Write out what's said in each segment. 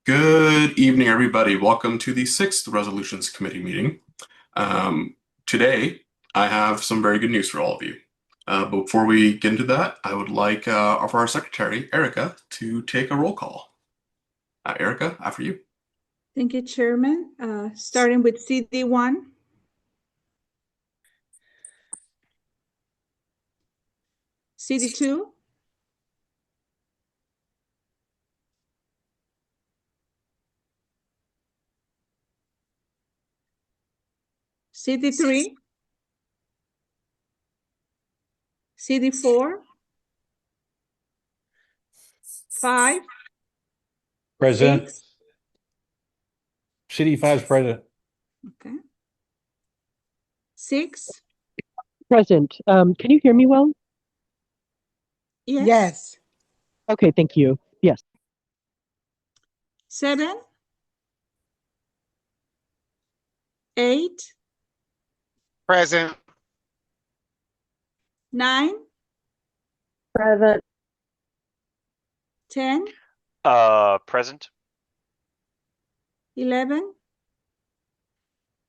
Good evening, everybody. Welcome to the sixth Resolutions Committee meeting. Today, I have some very good news for all of you. But before we get into that, I would like for our secretary, Erica, to take a roll call. Erica, after you. Thank you, Chairman. Starting with CD1. CD2. CD3. CD4. 5. Present. 6. CD5 is present. Okay. 6. Present. Can you hear me well? Yes. Yes. Okay, thank you. Yes. 7. 8. Present. 9. Present. 10. Present. 11.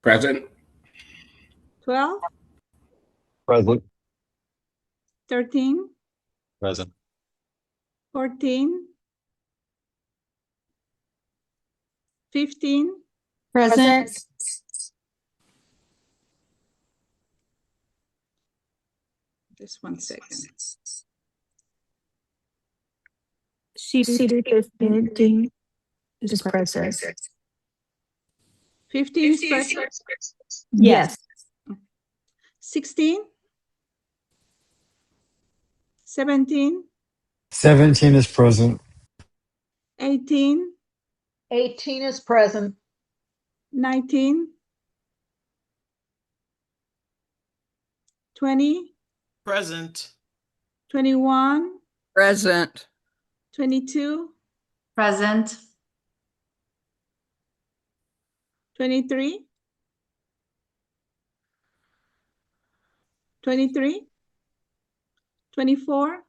Present. 12. Present. 13. Present. 14. 15. Present. Just 1 second. CD15 is present. 15 is present. Yes. 16. 17. 17 is present. 18. 18 is present. 19. 20. Present. 21. Present. 22. Present. 23. 23. 24.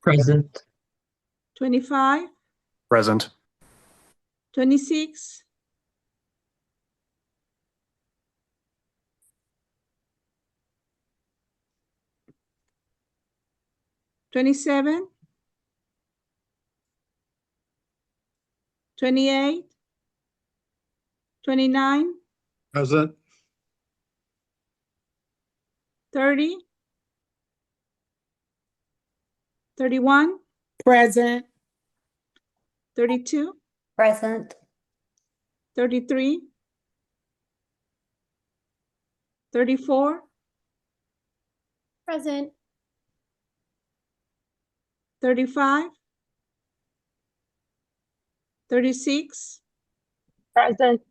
Present. 25. Present. 26. 27. 28. 29. Present. 30. 31. Present. 32. Present. 33. 34. Present. 35. 36. Present.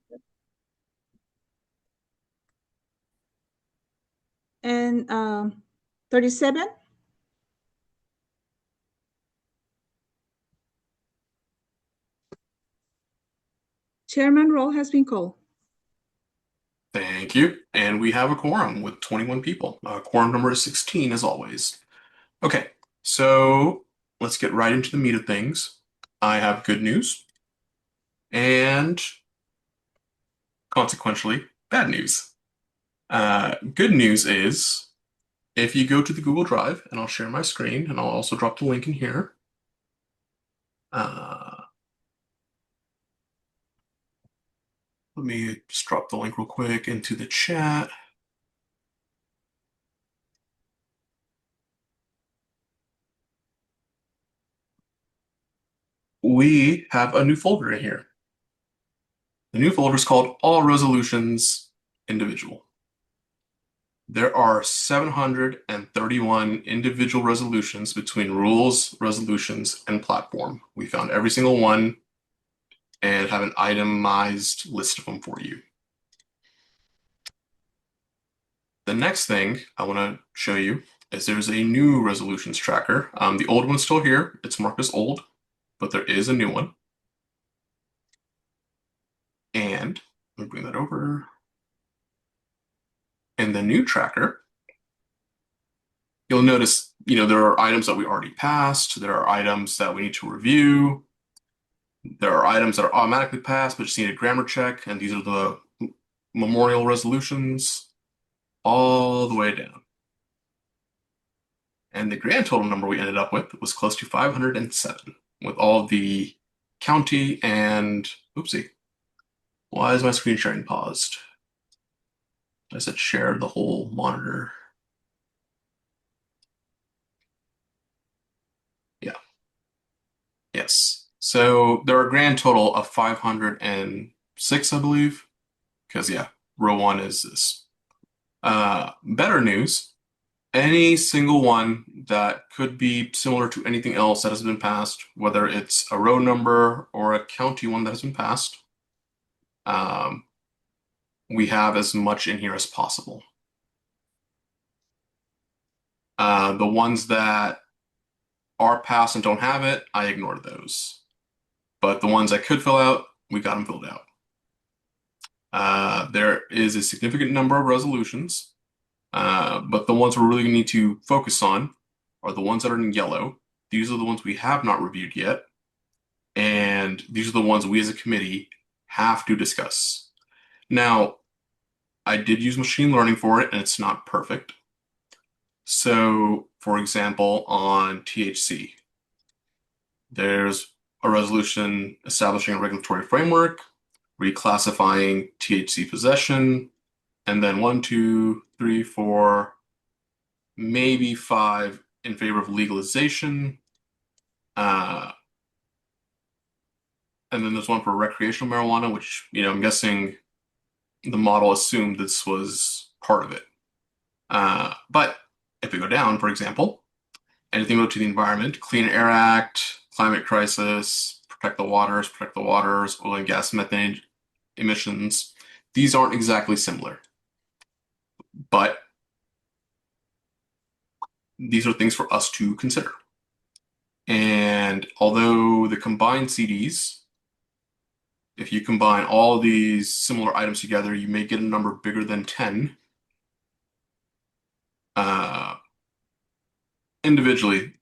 And 37. Chairman roll has been called. Thank you. And we have a quorum with 21 people. Quorum number is 16, as always. Okay, so let's get right into the meat of things. I have good news and consequentially bad news. Good news is if you go to the Google Drive, and I'll share my screen, and I'll also drop the link in here. Let me just drop the link real quick into the chat. We have a new folder in here. The new folder is called All Resolutions Individual. There are 731 individual resolutions between rules, resolutions, and platform. We found every single one and have an itemized list of them for you. The next thing I want to show you is there's a new resolutions tracker. The old one's still here. It's marked as old, but there is a new one. And let me bring that over. In the new tracker, you'll notice, there are items that we already passed. There are items that we need to review. There are items that are automatically passed but just need a grammar check, and these are the memorial resolutions all the way down. And the grand total number we ended up with was close to 507 with all the county and oopsie. Why is my screen sharing paused? I said share the whole monitor. Yeah. Yes. So there are a grand total of 506, I believe. Because yeah, row one is this. Better news. Any single one that could be similar to anything else that has been passed, whether it's a row number or a county one that has been passed, um, we have as much in here as possible. The ones that are passed and don't have it, I ignored those. But the ones I could fill out, we got them filled out. There is a significant number of resolutions, but the ones we're really going to need to focus on are the ones that are in yellow. These are the ones we have not reviewed yet, and these are the ones we as a committee have to discuss. Now, I did use machine learning for it, and it's not perfect. So, for example, on THC, there's a resolution establishing a regulatory framework, reclassifying THC possession, and then 1, 2, 3, 4, maybe 5 in favor of legalization. And then there's one for recreational marijuana, which, I'm guessing the model assumed this was part of it. But if we go down, for example, anything related to the environment, Clean Air Act, climate crisis, protect the waters, oil and gas methane emissions, these aren't exactly similar. But these are things for us to consider. And although the combined CDs, if you combine all these similar items together, you may get a number bigger than 10. Individually,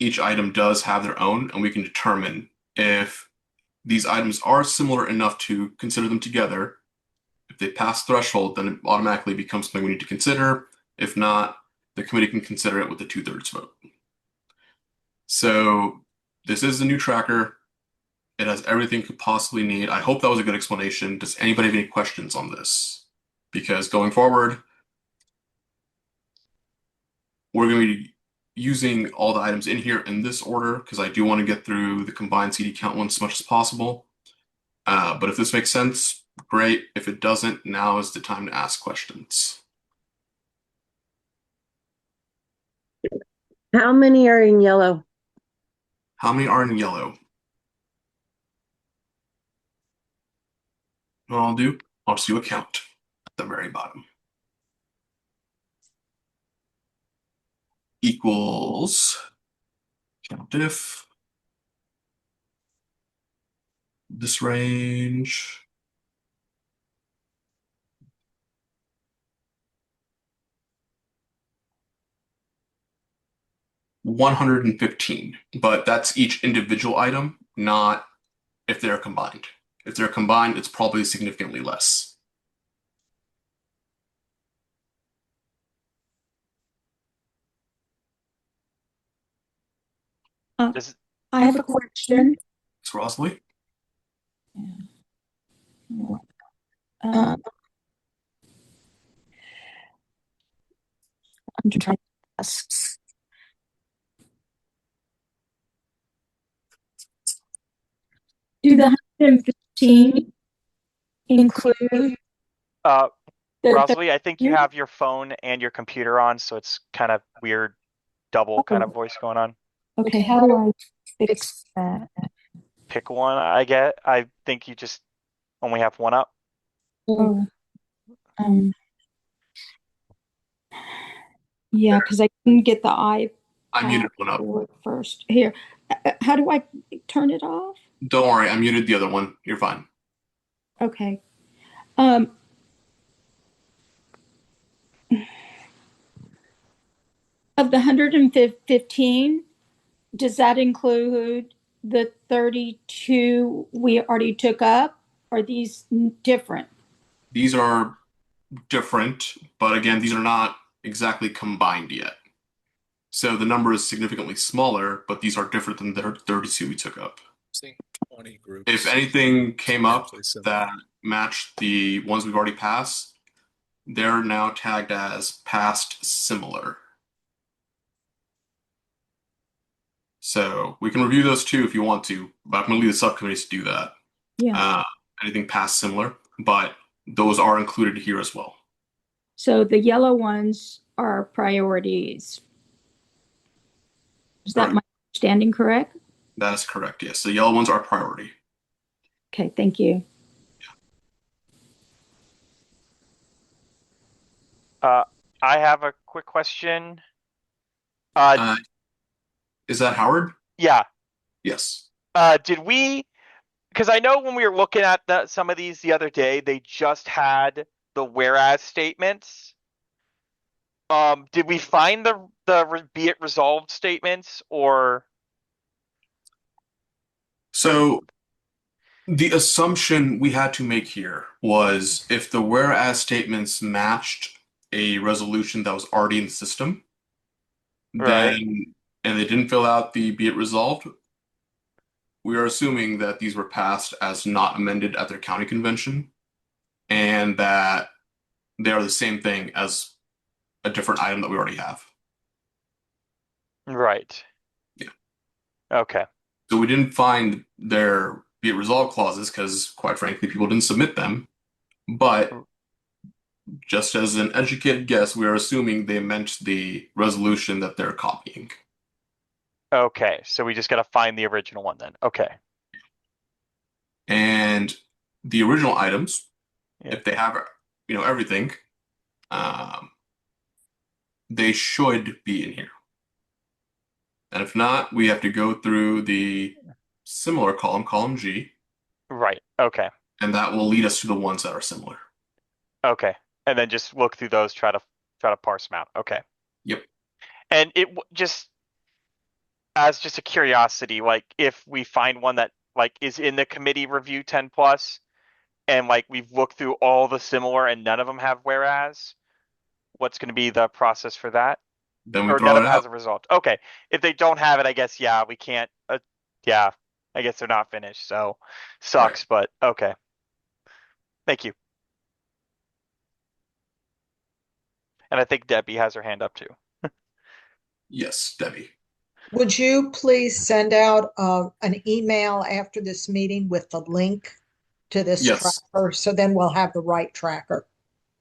each item does have their own, and we can determine if these items are similar enough to consider them together. If they pass threshold, then it automatically becomes something we need to consider. If not, the committee can consider it with a 2/3 vote. So this is the new tracker. It has everything you could possibly need. I hope that was a good explanation. Does anybody have any questions on this? Because going forward, we're going to be using all the items in here in this order because I do want to get through the combined CD count ones as much as possible. But if this makes sense, great. If it doesn't, now is the time to ask questions. How many are in yellow? How many are in yellow? What I'll just do a count at the very bottom. Equals count if this range. $115, but that's each individual item, not if they're combined. If they're combined, it's probably significantly less. Does, I have a question. It's Rosalie. Um, I'm trying to ask. Do the 115 include uh, the Rosalie, I think you Yeah. have your phone and your computer on, so it's kind of weird double kind of voice going on. Okay, how do I fix that? Pick one, I think you just only have one up. Oh, yeah, because I couldn't get the I muted iPad one up. to work first. Here, how do I turn it off? Don't worry, I muted the other one. You're fine. Okay. Of the 115, does that include the 32 we already took up? Are these different? These are different, but again, these are not exactly combined yet. So the number is significantly smaller, but these are different than the 32 we took up. Seeing 20 groups. If anything came up Substantially similar. that matched the ones we've already passed, they're now tagged as passed similar. So we can review those too if you want to, but I'm going to leave the subcommittees to do that. Yeah. Anything passed similar, but those are included here as well. So the yellow ones are priorities. Is that Correct. my understanding correct? That is correct, yes. The yellow ones are priority. Okay, thank you. I have a quick question. Is that Howard? Yeah, Yes. did we, because I know when we were looking at some of these the other day, they just had the whereas statements. Did we find the be it resolved statements or? So the assumption we had to make here was if the whereas statements matched a resolution that was already in the system, Right. then and they didn't fill out the be it resolved, we are assuming that these were passed as not amended at their county convention and that they are the same thing as a different item that we already have. Right. Yeah. Okay. So we didn't find their be it resolved clauses because, quite frankly, people didn't submit them. But just as an educated guess, we are assuming they meant the resolution that they're copying. Okay, so we just gotta find the original one then. Okay. And the original items, Yeah. if they have, everything, they should be in here. And if not, we have to go through the similar column, column G, Right. Okay. and that will lead us to the ones that are similar. Okay. And then just look through those, try to parse them out. Okay. Yep. And just as just a curiosity, like if we find one that like is in the committee review 10 plus and like we've looked through all the similar and none of them have whereas, what's going to be the process for that? Then we Or throw none it of them has out. a result. Okay. If they don't have it, I guess, yeah, we can't, yeah, I guess they're not finished. So sucks, but okay. Thank you. And I think Debbie has her hand up too. Yes, Debbie. Would you please send out an email after this meeting with the link to this Yes. tracker? So then we'll have the right tracker.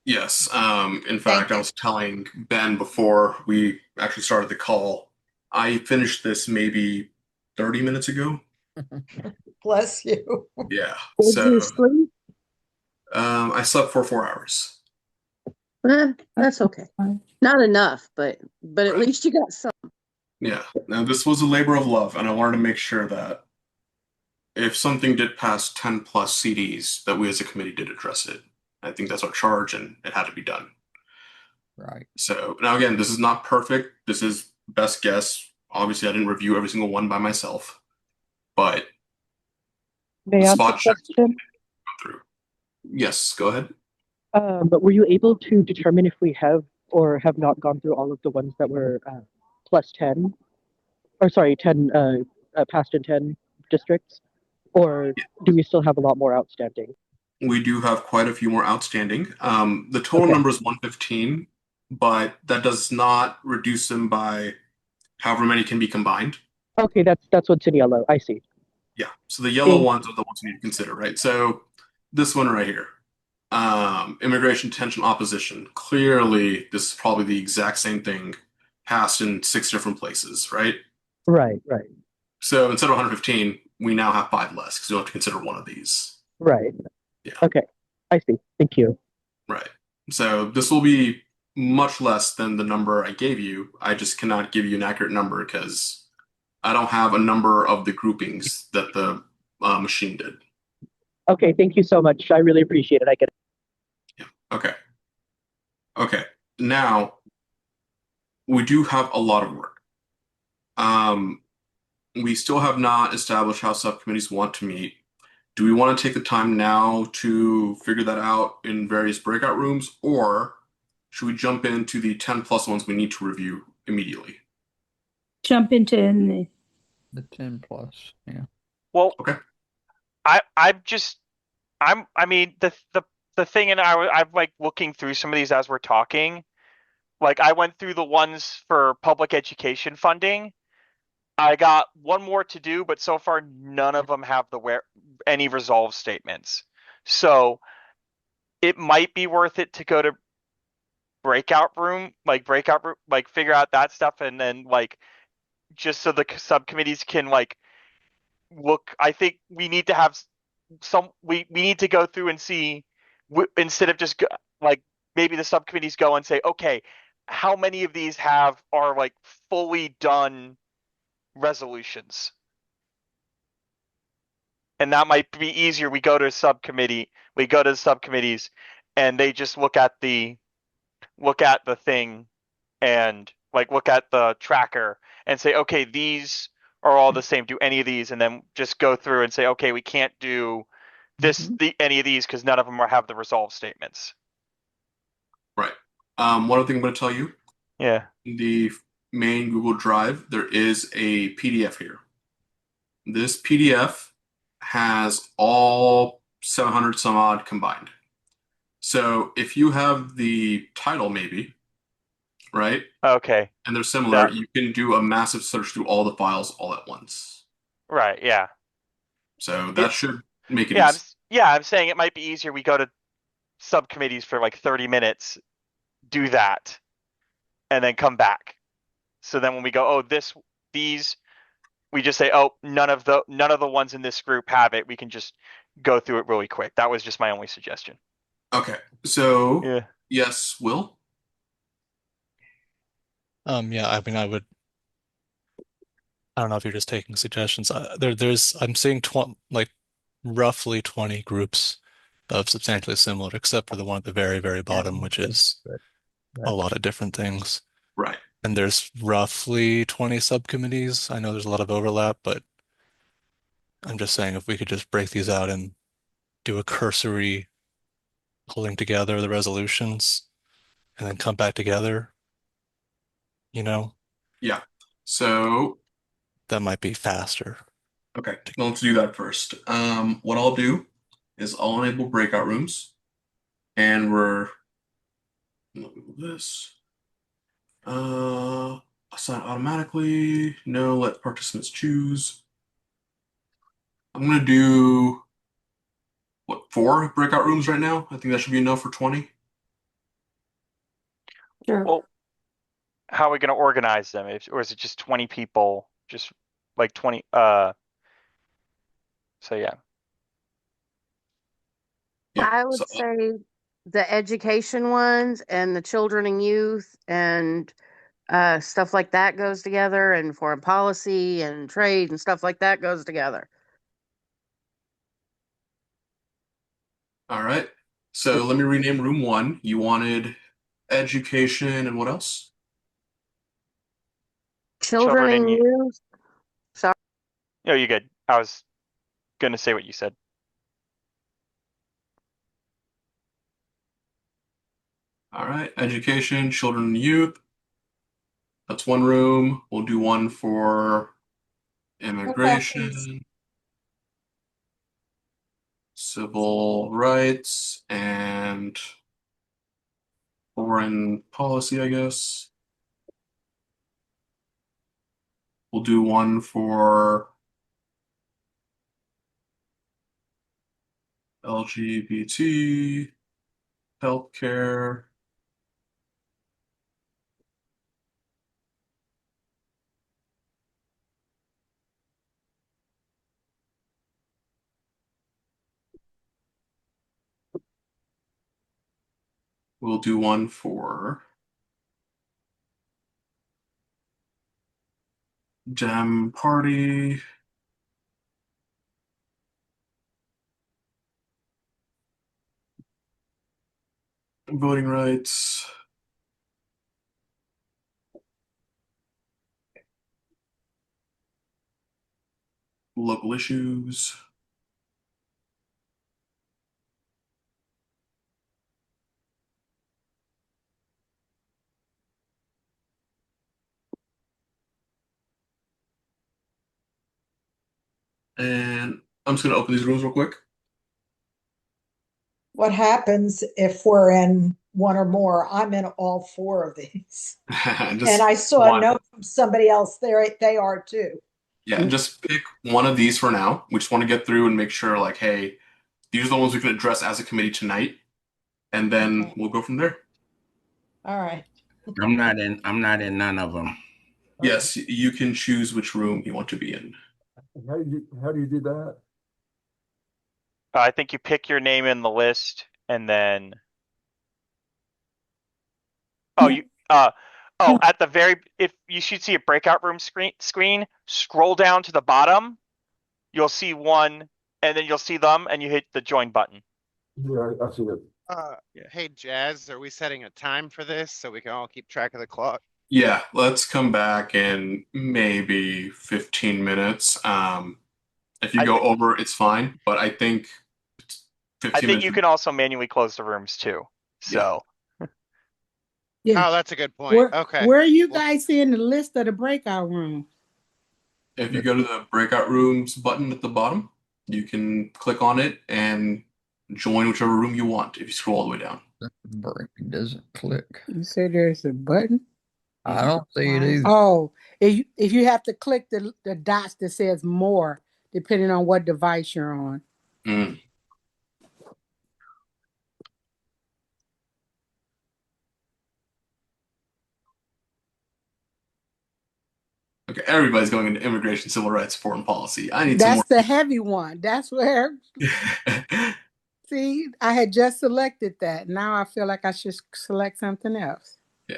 Yes. In fact, I you. was telling Ben before we actually started the call, I finished this maybe 30 minutes ago. Bless you. Yeah. Did you So sleep? I slept for 4 hours. That's okay. Not enough, but at Right. least you got some. Yeah. Now this was a labor of love, and I wanted to make sure that if something did pass 10 plus CDs, that we as a committee did address it. I think that's our charge, and it had to be done. Right. So now again, this is not perfect. This is best guess. Obviously, I didn't review every single one by myself, but May I ask a spot check question? through. Yes, go ahead. But were you able to determine if we have or have not gone through all of the ones that were plus 10? Or sorry, 10 past in 10 districts? Or do we still have a lot more outstanding? We do have quite a few more outstanding. The total Okay. number is 115, but that does not reduce them by however many can be combined. Okay, that's what's in yellow. I see. Yeah. So the yellow Thank- ones are the ones you need to consider, right? So this one right here, immigration detention opposition. Clearly, this is probably the exact same thing passed in 6 different places, right? Right. So instead of 115, we now have 5 less because we don't have to consider one of these. Right. Yeah. Okay, I see. Thank you. Right. So this will be much less than the number I gave you. I just cannot give you an accurate number because I don't have a number of the groupings that the machine did. Okay, thank you so much. I really appreciate it. I get it. Yeah. Okay. Okay. Now we do have a lot of work. we still have not established how subcommittees want to meet. Do we want to take the time now to figure that out in various breakout rooms, or should we jump into the 10 plus ones we need to review immediately? Jump into in the, The 10 plus, yeah. Well, Okay. I mean, the thing, and I'm like looking through some of these as we're talking. Like I went through the ones for public education funding. I got one more to do, but so far none of them have any resolve statements. So it might be worth it to go to breakout room, like figure out that stuff, and then like just so the subcommittees can like look. I think we need to have we need to go through and see instead of just like maybe the subcommittees go and say, okay, how many of these are like fully done resolutions? And that might be easier. We go to the subcommittees, and they just look at the thing and like look at the tracker and say, okay, these are all the same. Do any of these, and then just go through and say, okay, we can't do any of these because none of them have the resolve statements. Right. One other thing I'm going to tell you, Yeah. in the main Google Drive, there is a PDF here. This PDF has all 700 some odd combined. So if you have the title, maybe, right, Okay. and they're similar, That you can do a massive search through all the files all at once. right. Yeah. So Yeah. that should make it Yeah. easy. I'm saying it might be easier. We go to subcommittees for like 30 minutes, do that, and then come back. So then when we go, oh, these, we just say, oh, none of the ones in this group have it. We can just go through it really quick. That was just my only suggestion. Okay. So, Yeah. yes, Will? Yeah, I mean, I don't know if you're just taking suggestions. I'm seeing like roughly 20 groups of substantially similar, except for the one at the very, very bottom, which is a lot of different things. Right. And there's roughly 20 subcommittees. I know there's a lot of overlap, but I'm just saying if we could just break these out and do a cursory pulling together the resolutions and then come back together, you know, Yeah. So, that might be faster. okay, well, let's do that first. What I'll do is I'll enable breakout rooms, and let me move this. Uh, Assign automatically. No, let participants choose. I'm gonna do what, 4 breakout rooms right now? I think that should be enough for 20. sure. Well, how are we going to organize them? Or is it just 20 people? Just like 20. So yeah. Yeah. I would So, say the education ones and the children and youth and stuff like that goes together, and foreign policy and trade and stuff like that goes together. all right. So let me rename room 1. You wanted education and what else? Children Children and and you. youth. Sorry. No, you're good. I was going to say what you said. All right. Education, children and youth. That's one room. We'll do one for immigration, civil rights, and foreign policy, I guess. We'll do one for LGBT, healthcare. We'll do one for Dem Party. Voting rights. local issues. And I'm just going to open these rooms real quick. What happens if we're in one or more? I'm in all four of these. And Just I saw a one. note from somebody else there. They are too. Yeah, just pick one of these for now. We just want to get through and make sure, like, hey, these are the ones we can address as a committee tonight, and then we'll go from there. All right. I'm not in none of them. Yes, you can choose which room you want to be in. How do you do that? I think you pick your name in the list and then. Oh, at the very, if you should see a breakout room screen, scroll down to the bottom. You'll see one, and then you'll see them, and you hit the join button. Yeah, I see it. Hey, Jazz, are we setting a time for this so we can all keep track of the clock? Yeah, let's come back in maybe 15 minutes. If you go over, it's fine, but I think I 15 think minutes. you can also manually close the rooms too. So Oh, that's a good point. Okay. Where are you guys seeing the list of the breakout room? If you go to the breakout rooms button at the bottom, you can click on it and join whichever room you want if you scroll all the way down. It doesn't click. You say there's a button? I don't see it either. Oh, if you have to click the dots that says more, depending on what device you're on. Mm. Okay, everybody's going into immigration, civil rights, foreign policy. I need some more. That's the heavy one. That's where. See, I had just selected that. Now I feel like I should select something else. Yeah.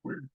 Weird.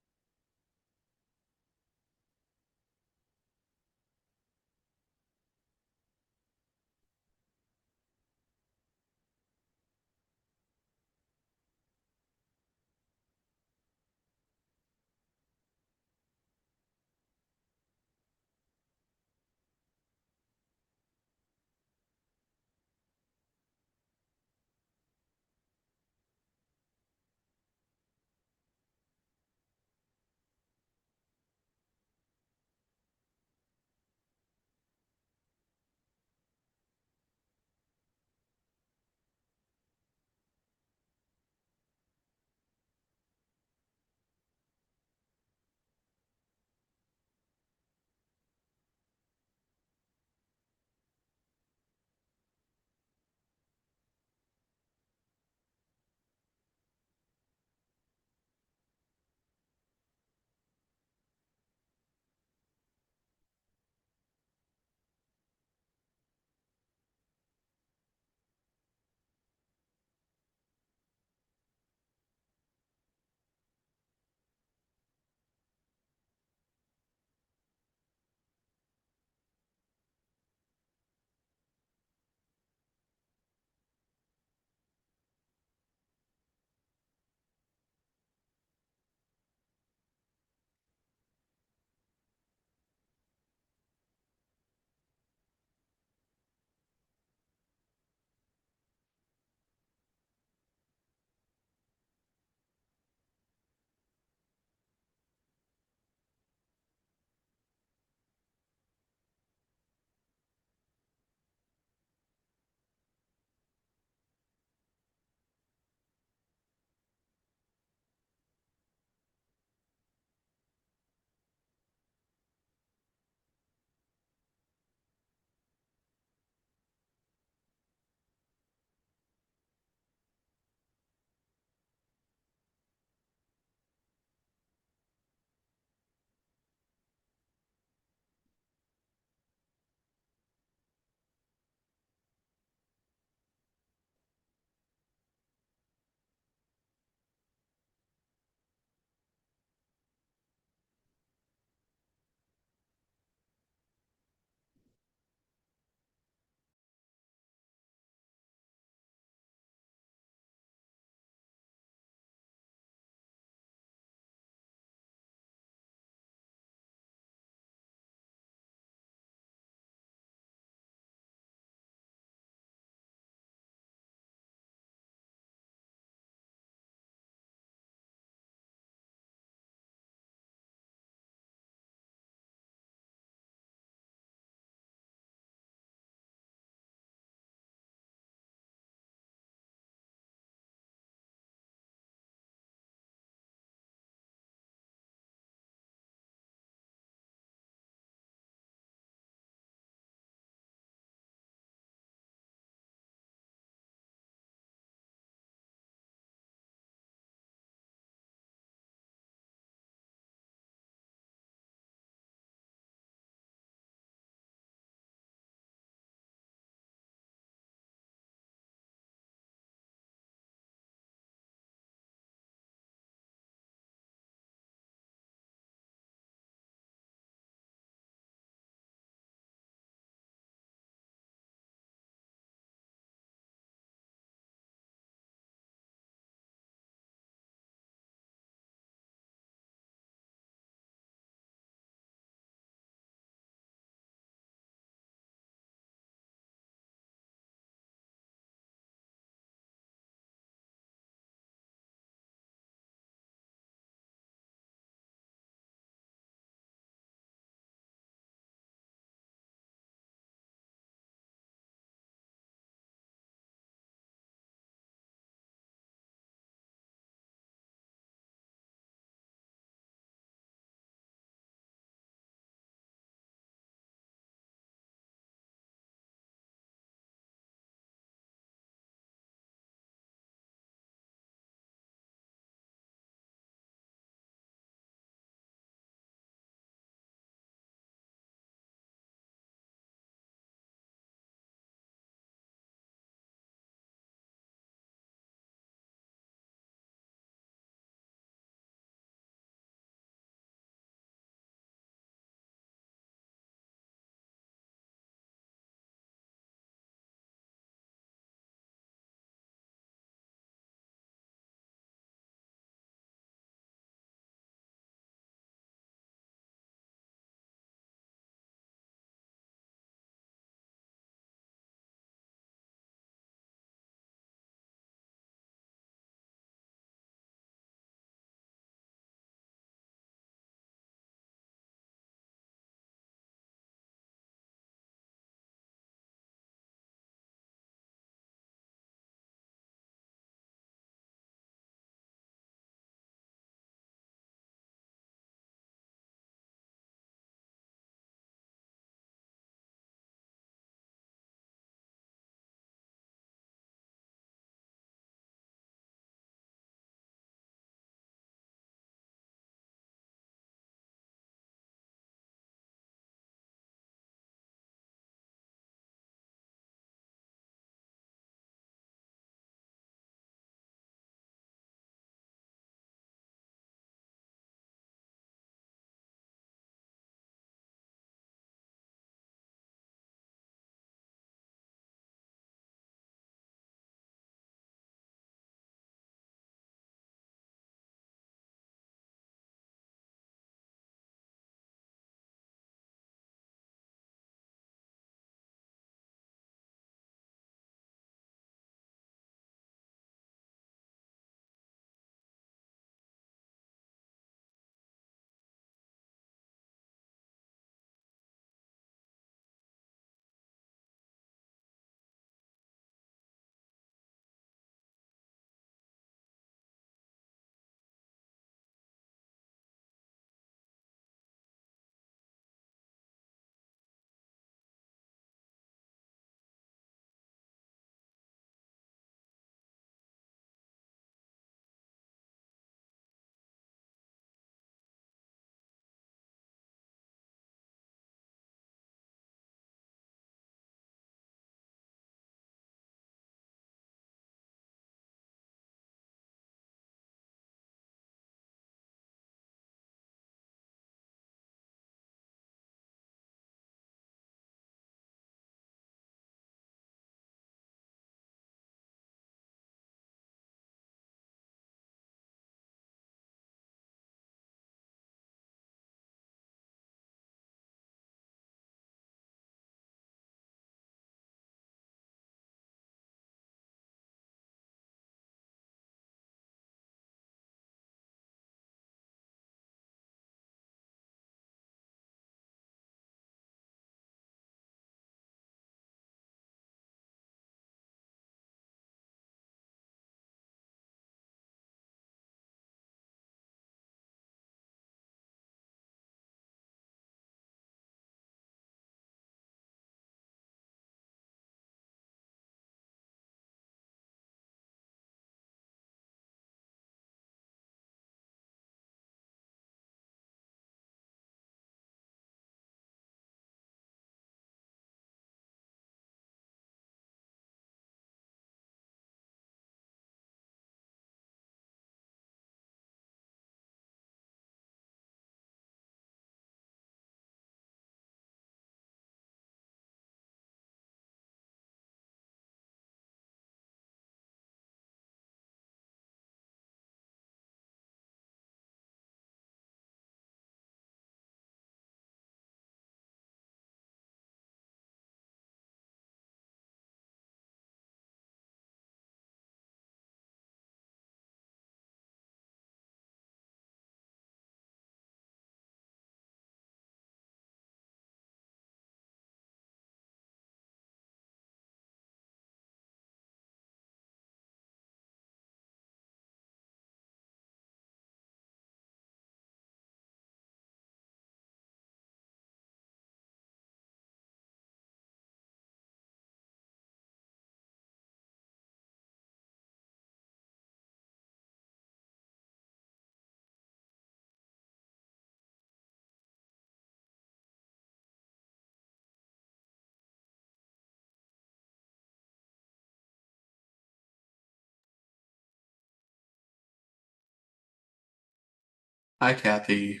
Hi, Kathy.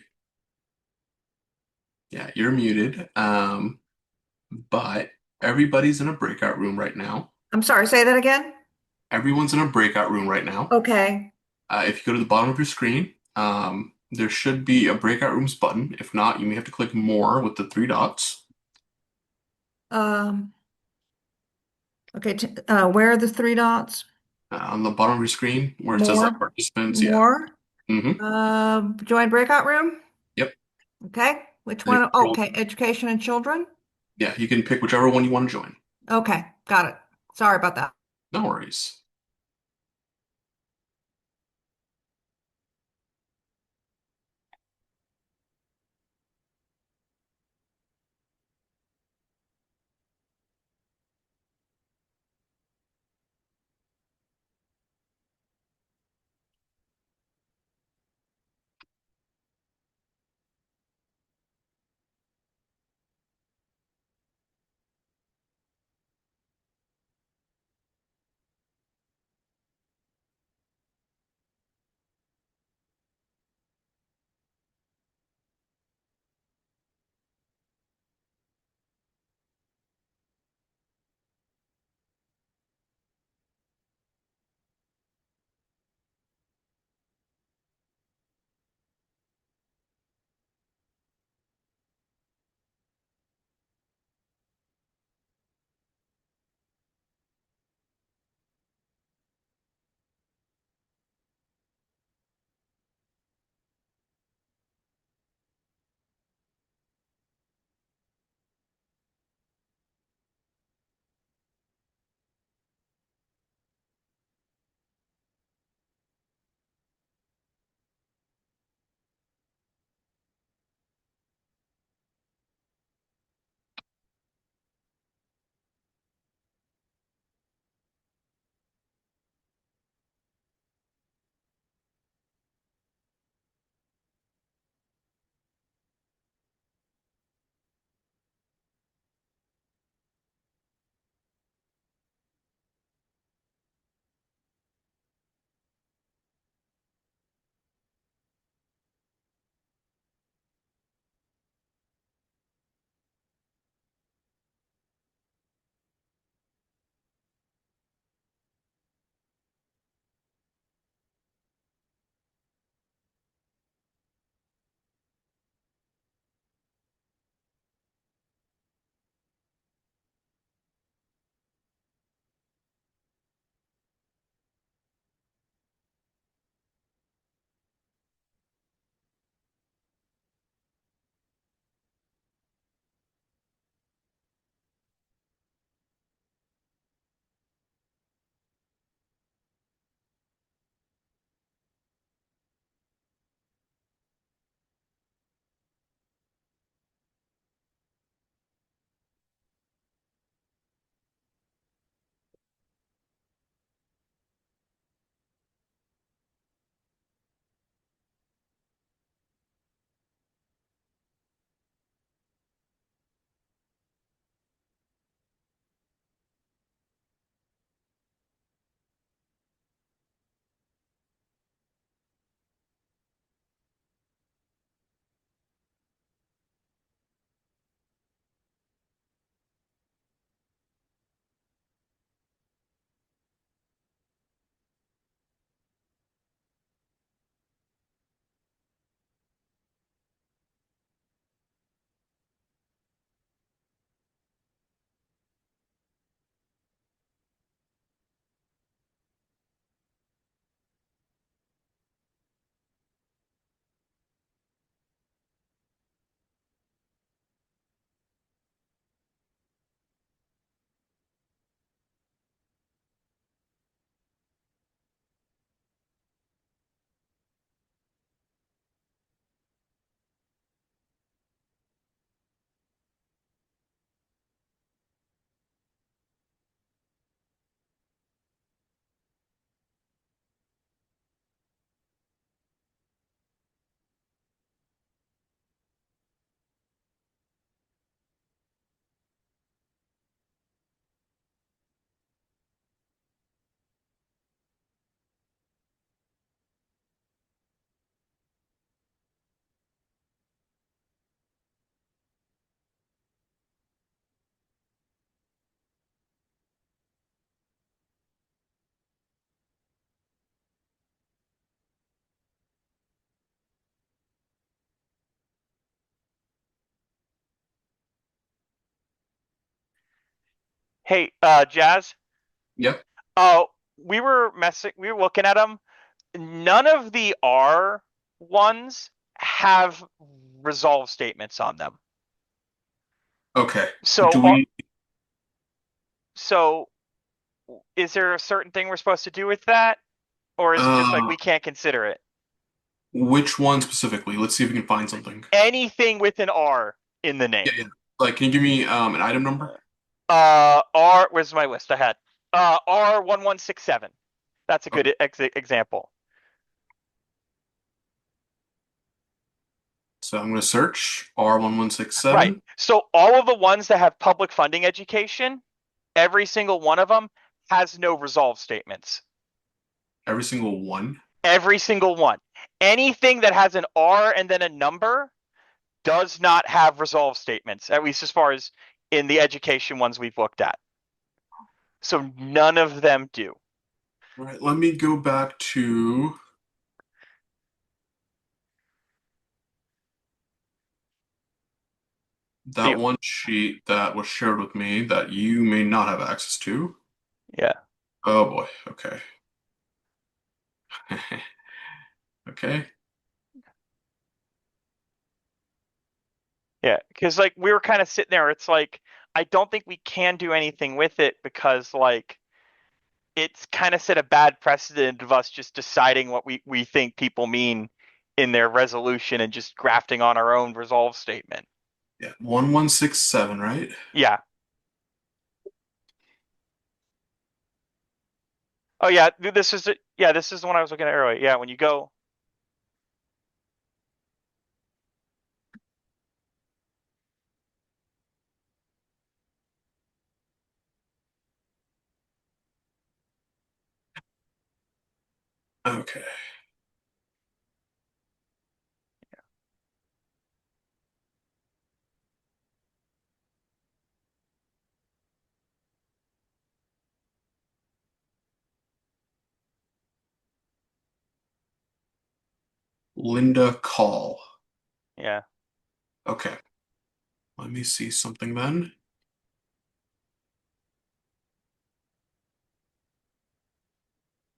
Yeah, you're muted. But everybody's in a breakout room right now. I'm sorry, say that again? Everyone's in a breakout room right now. Okay. If you go to the bottom of your screen, there should be a breakout rooms button. If not, you may have to click more with the three dots. Okay, where are the three dots? On the bottom of your screen where it says More? like participants. Yeah. More? Mm-hmm. Join breakout room? Yep. Okay, which And if one? you scroll- Okay, education and children? yeah, you can pick whichever one you want to join. Okay, got it. Sorry about that. No worries. Hey, Jazz. Yep. Oh, we were looking at them. None of the R ones have resolve statements on them. Okay. So, Do we? so is there a certain thing we're supposed to do with that? Or is it just like Uh, we can't consider it? which one specifically? Let's see if we can find something. Anything with an R in the name. Yeah, yeah. Like, can you give me an item number? Where's my list? I had R1167. That's a good example. So I'm going to search R1167. Right. So all of the ones that have public funding education, every single one of them has no resolve statements. Every single one. Every single one. Anything that has an R and then a number does not have resolve statements, at least as far as in the education ones we've looked at. So none of them do. All right, let me go back to that one sheet that was shared with me that you may not have access to. Yeah. Oh boy. Okay. Okay. Yeah, because like we were kind of sitting there, it's like I don't think we can do anything with it because like it's kind of set a bad precedent of us just deciding what we think people mean in their resolution and just grafting on our own resolve statement. Yeah. 1167, right? Yeah. Oh yeah, this is it. Yeah, this is the one I was looking at earlier. Yeah, when you go. Okay. Linda Call. Yeah. Okay. Let me see something then.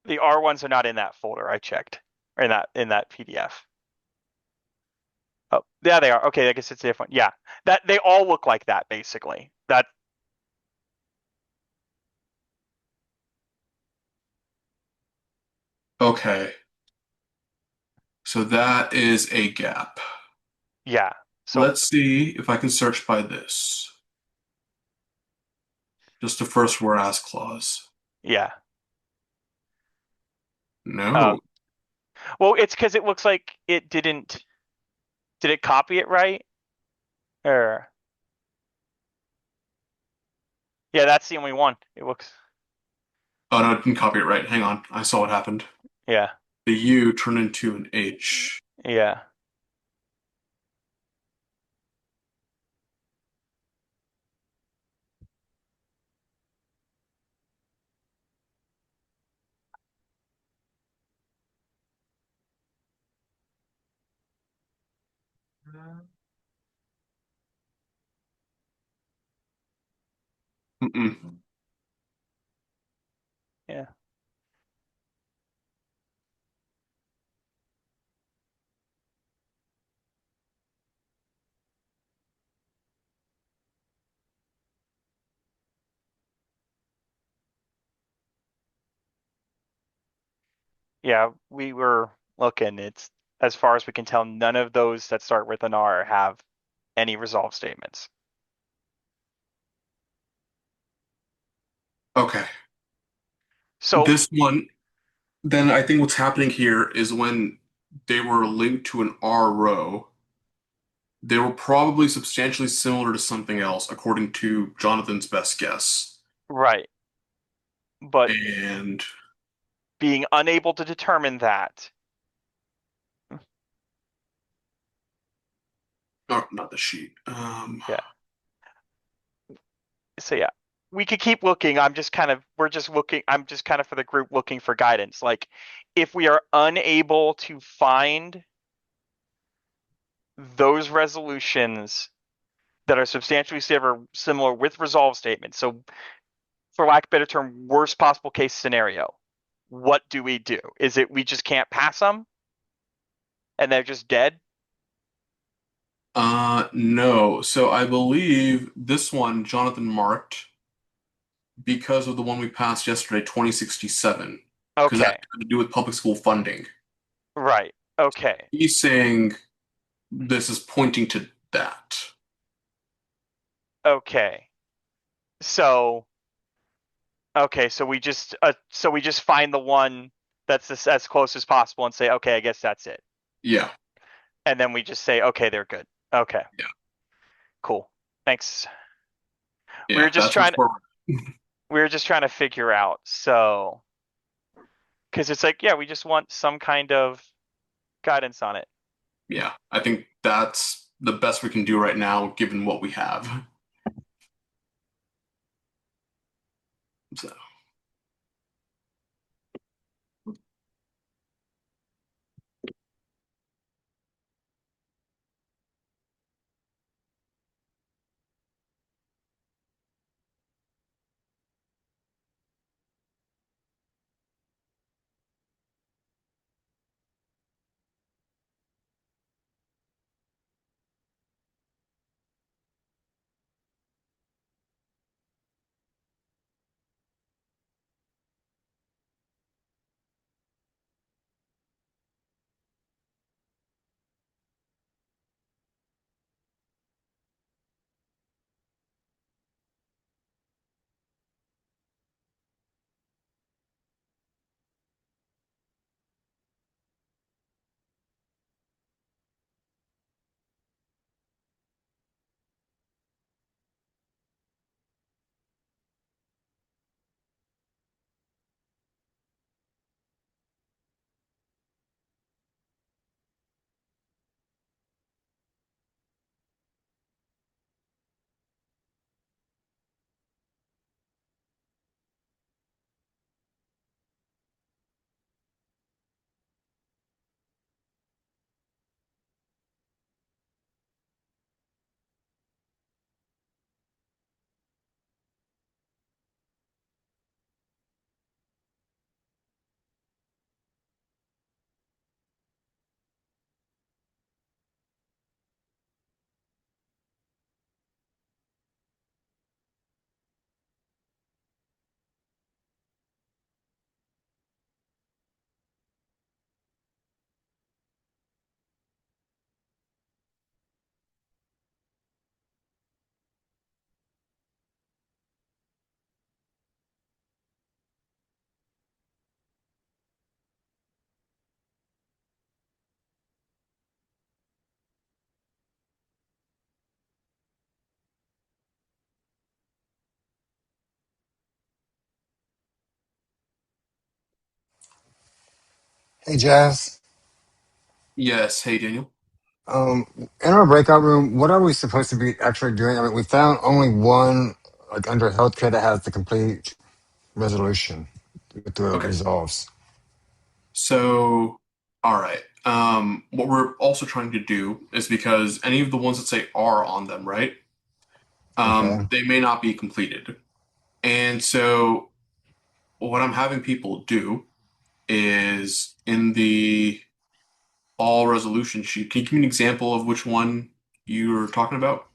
The R ones are not in that folder. I checked. Or in that PDF. Oh, yeah, they are. Okay, I guess it's different. Yeah. That they all look like that basically. That Okay. So that is a gap. yeah. So Let's see if I can search by this. Just the first whereas clause. yeah. No. Well, it's because it looks like it didn't. Did it copy it right? Or yeah, that's the only one. It looks. Oh no, it didn't copy it right. Hang on. I saw what happened. Yeah. The U turned into an H. Yeah. Mm-mm. Yeah. Yeah, we were looking. It's as far as we can tell, none of those that start with an R have any resolve statements. Okay. So This one, then I think what's happening here is when they were linked to an R row, they were probably substantially similar to something else, according to Jonathan's best guess. right, but And being unable to determine that. oh, not the sheet. Yeah. So yeah, we could keep looking. We're just looking. I'm just kind of for the group looking for guidance. Like, if we are unable to find those resolutions that are substantially similar with resolve statements. So for lack of a better term, worst possible case scenario, what do we do? Is it we just can't pass them and they're just dead? No. So I believe this one Jonathan marked because of the one we passed yesterday, 2067, because that Okay, had to do with public school funding. right. Okay, He's saying this is pointing to that. okay. So, okay, so we just find the one that's as close as possible and say, okay, I guess that's it. Yeah. And then we just say, okay, they're good. Okay. Yeah. Cool. Thanks. Yeah, that's We were just trying to figure out. So, because it's like, yeah, we just want some kind of guidance on it. yeah, I think that's the best we can do right now, given what we have. So, Hey, Jazz. yes, hey Daniel. In our breakout room, what are we supposed to be actually doing? I mean, we found only one, like under healthcare, that has the complete resolution with the Okay, resolves. so all right. What we're also trying to do is because any of the ones that say R on them, right? Okay. They may not be completed. And so what I'm having people do is in the all resolution sheet. Can you give me an example of which one you're talking about?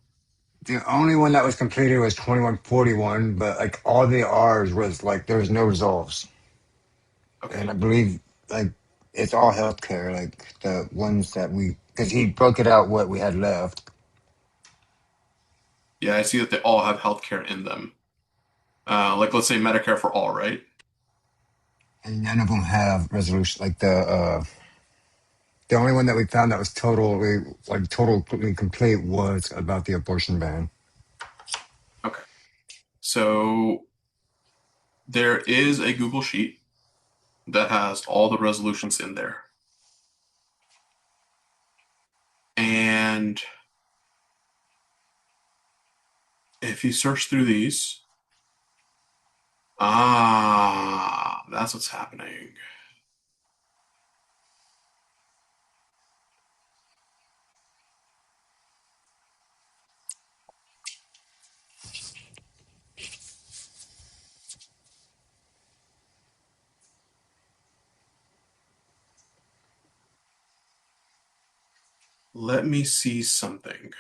The only one that was completed was 2141, but like all the R's was like there was no resolves. Okay. And I believe like it's all healthcare, like the ones that we, because he broke it out what we had left. Yeah, I see that they all have healthcare in them. Like let's say Medicare for all, right? And none of them have resolution, like the only one that we found that was totally complete was about the abortion ban. Okay. So there is a Google Sheet that has all the resolutions in there. And if you search through these, that's what's happening. Let me see something.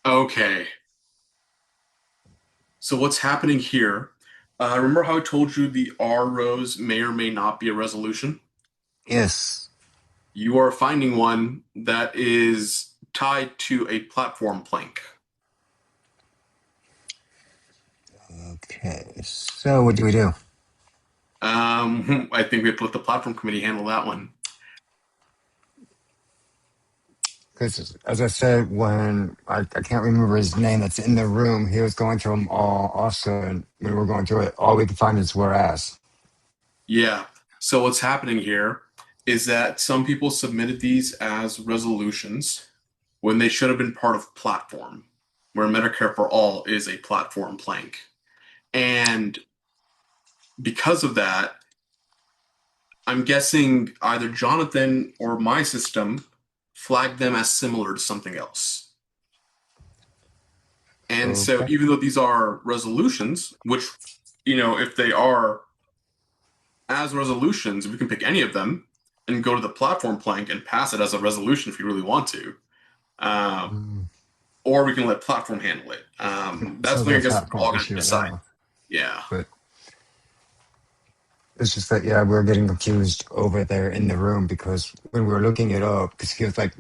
Okay. So what's happening here? Remember how I told you the R rows may or may not be a resolution? Yes. You are finding one that is tied to a platform plank. Okay. So what do we do? I think we have to let the platform committee handle that one. Because as I said, when I can't remember his name that's in the room, he was going through them all also, and when we were going through it, all we could find is whereas. Yeah. So what's happening here is that some people submitted these as resolutions when they should have been part of platform, where Medicare for All is a platform plank. And because of that, I'm guessing either Jonathan or my system flagged them as similar to something else. And so Okay. even though these are resolutions, which, if they are as resolutions, we can pick any of them and go to the platform plank and pass it as a resolution if you really want to. Or we can let platform handle it. That's So something I the guess we're all platform going to issue right decide. now. Yeah. But it's just that, yeah, we're getting confused over there in the room because when we were looking it up, because he was like,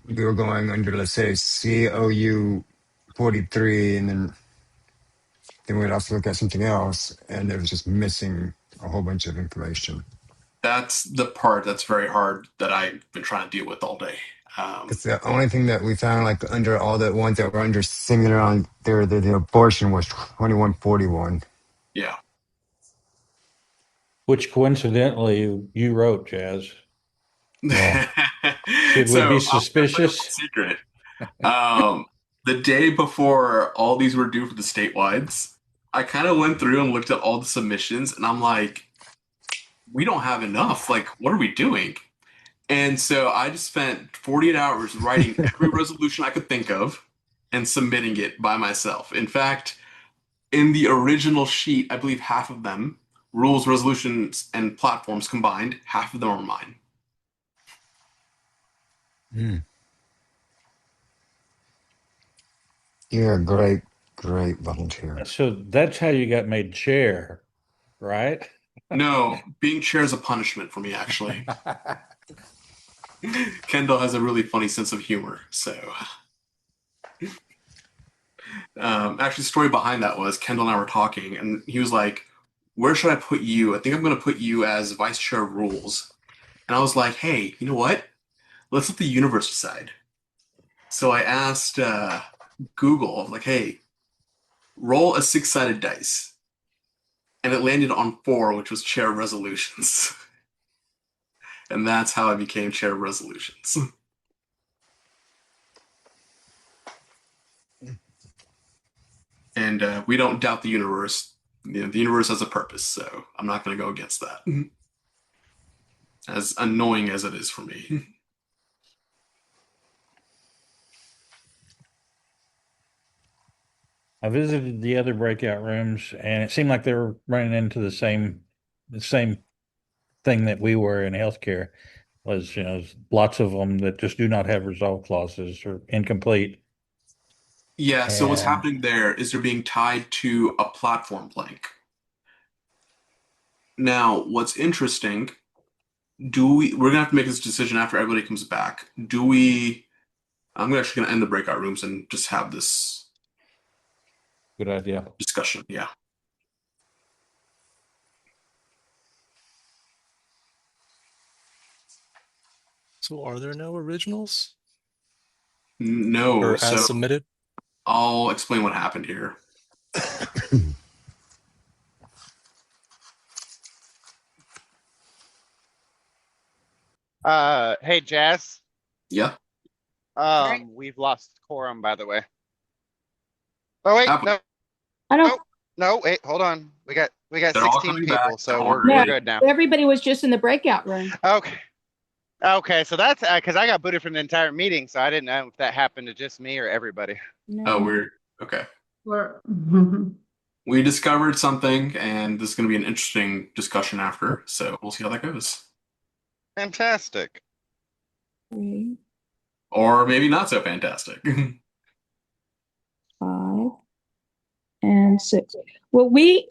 we were going under, let's say, COU 43, and then we'd also look at something else, and it was just missing a whole bunch of information. That's the part that's very hard that I've been trying to deal with all day. Because the only thing that we found, like under all the ones that were under similar on there, the abortion was 2141. Yeah. Which coincidentally you wrote, Jazz. Well, should we So be I'll tell you a little suspicious? secret. Um, the day before all these were due for the statewide, I kind of went through and looked at all the submissions, and I'm like, we don't have enough. Like, what are we doing? And so I just spent 48 hours writing every resolution I could think of and submitting it by myself. In fact, in the original sheet, I believe half of them, rules, resolutions, and platforms combined, half of them are mine. You're a great, great volunteer. So that's how you got made chair, right? No, being chair is a punishment for me, actually. Kendall has a really funny sense of humor, so. Actually, the story behind that was Kendall and I were talking, and he was like, "Where should I put you? I think I'm going to put you as vice chair of rules." And I was like, "Hey, you know what? Let's let the universe decide." So I asked Google, like, "Hey, roll a six-sided dice," and it landed on four, which was chair of resolutions, and that's how I became chair of resolutions. And we don't doubt the universe. The universe has a purpose, so I'm not going to go against that. As annoying as it is for me. I visited the other breakout rooms, and it seemed like they were running into the same thing that we were in healthcare. Was lots of them that just do not have resolve clauses or incomplete. Yeah, so what's And happening there is they're being tied to a platform plank. Now, what's interesting, we're gonna have to make this decision after everybody comes back. I'm actually gonna end the breakout rooms and just have this good idea. discussion. Yeah. So are there no originals? No, Or as so submitted? I'll explain what happened here. Hey, Jazz. Yeah. We've lost quorum, by the way. Oh wait, Happen. no, I don't, no, wait, hold on. We got They're all 16 coming people, back. so Don't no, we're worry. good now. everybody was just in the breakout room. Okay. Okay, so that's because I got booted from the entire meeting, so I didn't know if that happened to just me or everybody. Oh, No. weird. Okay. We're We discovered something, and this is going to be an interesting discussion after, so we'll see how that goes. Fantastic. Or maybe not so fantastic. 5 and 6. Well, we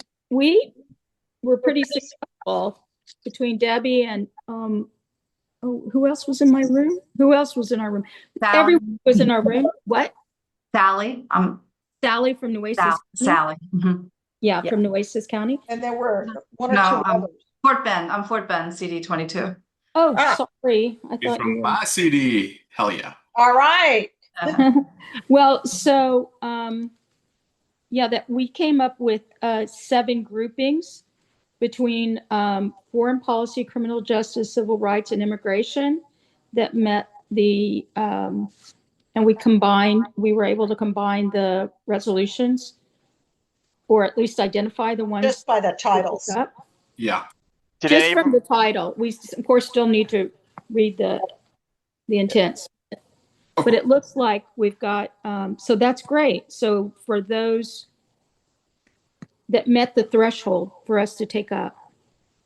were pretty successful between Debbie and oh, who else was in my room? Who else was in our room? Sally. Everyone was in our room. What? Sally. Sally from Nueces. Sally. Mhm. Yeah, Yeah. from Nueces County. And there were one or No, two others. Fort Bend. I'm Fort Bend, CD 22. Oh, Ah. sorry. I He's thought from you were. my CD. Hell yeah. All right. Well, so yeah, that we came up with 7 groupings between foreign policy, criminal justice, civil rights, and immigration that met the and we were able to combine the resolutions, or at least identify the ones Just by the titles. up. Yeah. Did Just any from the title. We of course still need to read the intents. But it looks like we've got so that's great. So for those that met the threshold for us to take up.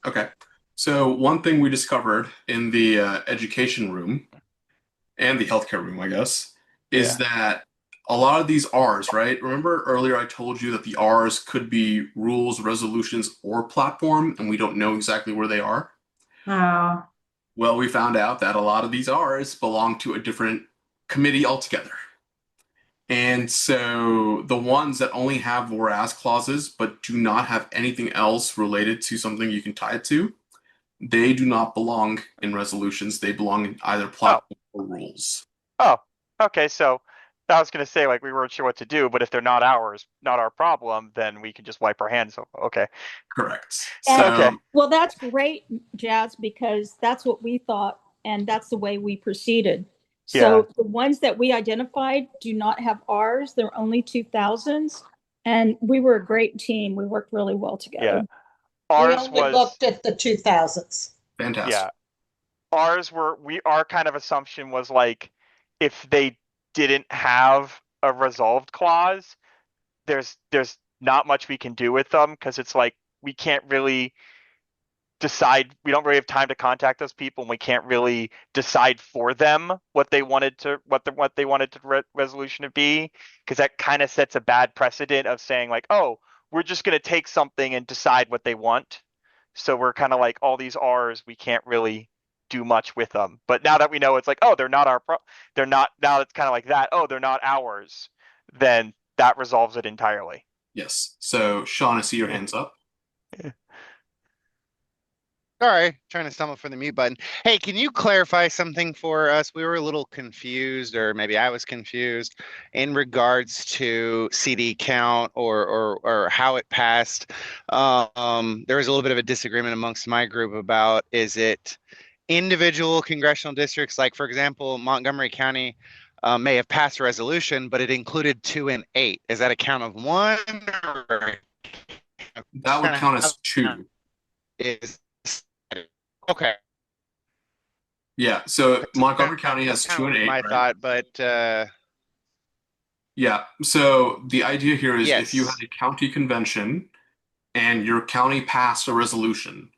Okay. So one thing we discovered in the education room and the healthcare room, I guess, is that a lot of these R's, right? Remember earlier I told you that the R's could be rules, resolutions, or platform, and we don't know exactly where they are? Oh. Well, we found out that a lot of these R's belong to a different committee altogether. And so the ones that only have whereas clauses but do not have anything else related to something you can tie it to, they do not belong in resolutions. They belong in either platform or rules. Oh, okay. So I was going to say, like, we weren't sure what to do, but if they're not ours, not our problem, then we can just wipe our hands. Okay. Correct. And, So, well, that's great, Jazz, because that's what we thought, and that's the way we proceeded. So the ones that we identified do not have R's. They're only 2000s. And we were a great team. We worked really well together. Yeah. We Ours only was looked at the 2000s. fantastic. Yeah. Our kind of assumption was like, if they didn't have a resolved clause, there's not much we can do with them because it's like we can't really decide. We don't really have time to contact those people, and we can't really decide for them what they wanted to resolution to be, because that kind of sets a bad precedent of saying like, oh, we're just going to take something and decide what they want. So we're kind of like, all these R's, we can't really do much with them. But now that we know it's like, oh, they're not they're not, now it's kind of like that, oh, they're not ours, then that resolves it entirely. Yes. So, Sean, I see your hands up. Sorry, trying to stumble for the mute button. Hey, can you clarify something for us? We were a little confused, or maybe I was confused, in regards to CD count or how it passed. There was a little bit of a disagreement amongst my group about, is it individual congressional districts? Like, for example, Montgomery County may have passed a resolution, but it included 2 and 8. Is that a count of 1? Or that would count as 2. Okay. Yeah, so Montgomery County has 2 and 8. My right? thought, but yeah. So the idea here is if you yes. had a county convention and your county passed a resolution,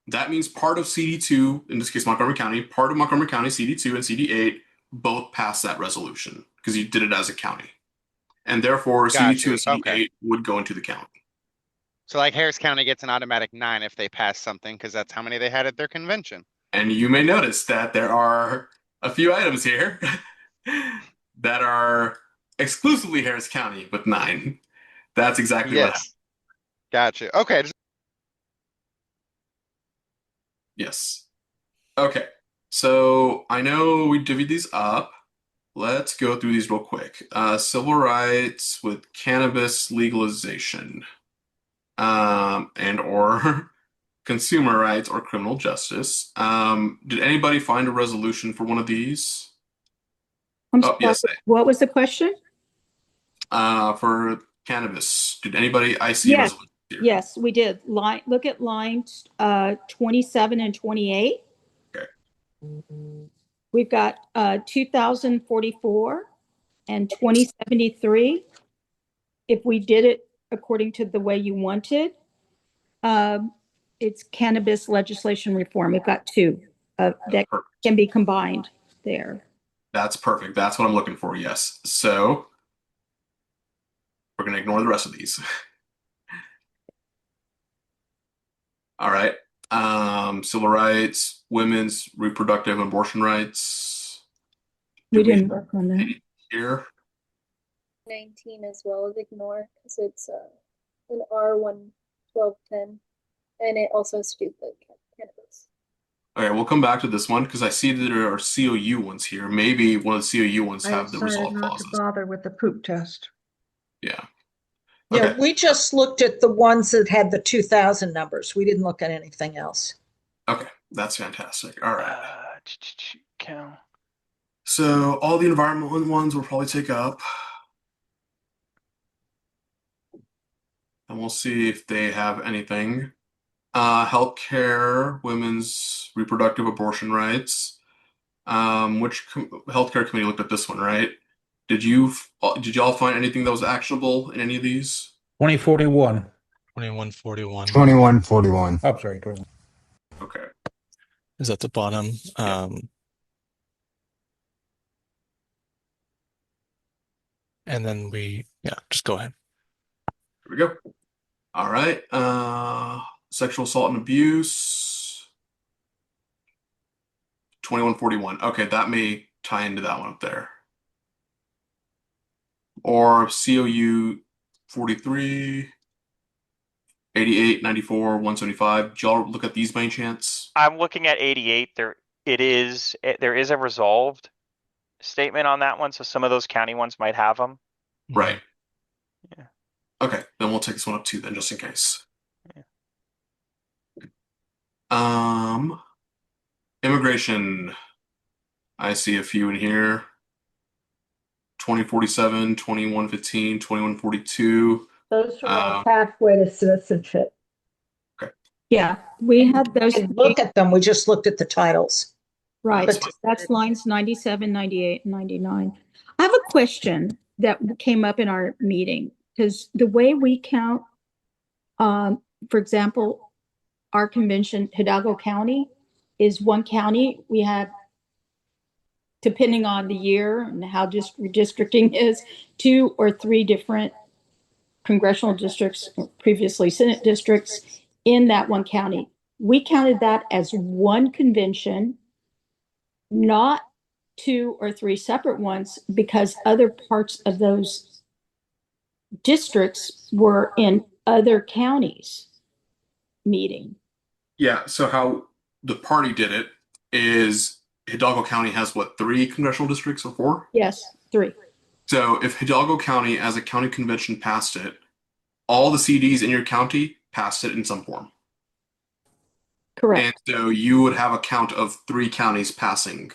that means part of CD2, in this case Montgomery County, part of Montgomery County, CD2 and CD8, both passed that resolution because you did it as a county. And therefore, CD2 and CD8 would go into the count. So like Harris County gets an automatic 9 if they pass something, because that's how many they had at their convention. And you may notice that there are a few items here that are exclusively Harris County with 9. That's exactly what happened. Gotcha. Okay. Yes. Okay. So I know we divvied these up. Let's go through these real quick. Civil rights with cannabis legalization. And or consumer rights, or criminal justice. Did anybody find a resolution for one of these? I'm Oh, sorry, yes. what was the question? For cannabis, did anybody, I see Yes, resolution here. yes, we did. Look at lines 27 and 28. Okay. We've got 2044 and 2073. If we did it according to the way you wanted, it's cannabis legislation reform. We've got two that Perfect. can be combined there. That's perfect. That's what I'm looking for. Yes. So we're going to ignore the rest of these. All right. Civil rights, women's reproductive and abortion rights. We didn't work on that. Here. 19 as well as ignore because it's an R11210 and it also has to do with cannabis. Okay, we'll come back to this one because I see that there are COU ones here. Maybe one of the COU ones have the resolve not clauses. to bother with the poop test. Yeah. Yeah, Okay. we just looked at the ones that had the 2000 numbers. We didn't look at anything else. Okay, that's fantastic. All right. Count. So all the environmental ones we'll probably take up. And we'll see if they have anything. Healthcare, women's reproductive abortion rights. Which healthcare committee looked at this one, right? Did y'all find anything that was actionable in any of these? 2041. 2141. 2141. Oh, sorry. 21. Okay. Is at the bottom. And then just go ahead. Here we go. All right. Sexual assault and abuse. 2141. Okay, that may tie into that one up there. Or COU 43, 88, 94, 175. Did y'all look at these by any chance? I'm looking at 88. There is a resolved statement on that one, so some of those county ones might have them. Right. Yeah. Okay, then we'll take this one up too then, just in case. Yeah. Immigration. I see a few in here. 2047, 2115, 2142. Those are all pathway to citizenship. Okay. Yeah, we had those. Look at them. We just looked at the titles. Right. That's lines 97, 98, and 99. I have a question that came up in our meeting because the way we count, for example, our convention, Hidalgo County is one county. We have, depending on the year and how redistricting is, 2 or 3 different congressional districts, previously Senate districts in that one county. We counted that as one convention, not 2 or 3 separate ones, because other parts of those districts were in other counties meeting. Yeah, so how the party did it is Hidalgo County has what, 3 congressional districts or 4? Yes, 3. So if Hidalgo County as a county convention passed it, all the CDs in your county passed it in some form. Correct. And so you would have a count of 3 counties passing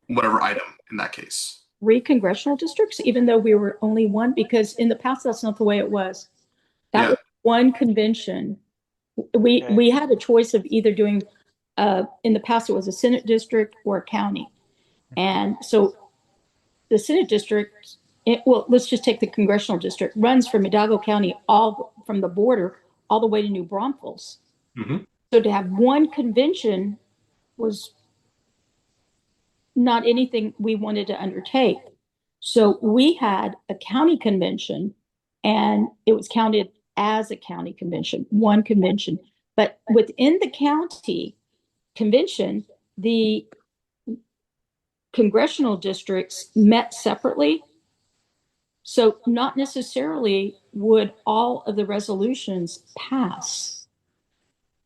whatever item in that case. 3 congressional districts, even though we were only one, because in the past, that's not the way it was. That was one convention. We had a choice of either doing, in the past, it was a Senate district or a county. And so the Senate district, let's just take the congressional district, runs from Hidalgo County, all from the border, all the way to New Braunfels. Mm-hmm. So to have one convention was not anything we wanted to undertake. So we had a county convention and it was counted as a county convention, one convention. But within the county convention, the congressional districts met separately. So not necessarily would all of the resolutions pass.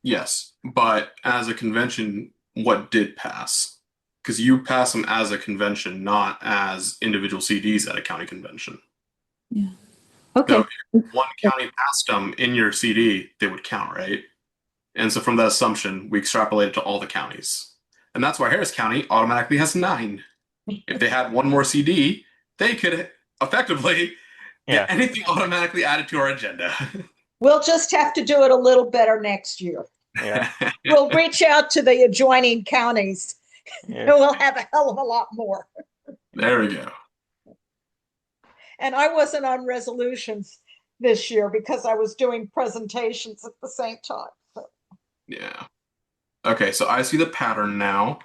Yes, but as a convention, what did pass? Because you pass them as a convention, not as individual CDs at a county convention. Yeah. Okay. So if one county passed them in your CD, they would count, right? And so from that assumption, we extrapolated to all the counties. And that's why Harris County automatically has 9. If they had one more CD, they could effectively Yeah. get anything automatically added to our agenda. We'll just have to do it a little better next year. Yeah. We'll reach out to the adjoining counties Yeah. and we'll have a hell of a lot more. There we go. And I wasn't on resolutions this year because I was doing presentations at the same time. So. Yeah. Okay, so I see the pattern now.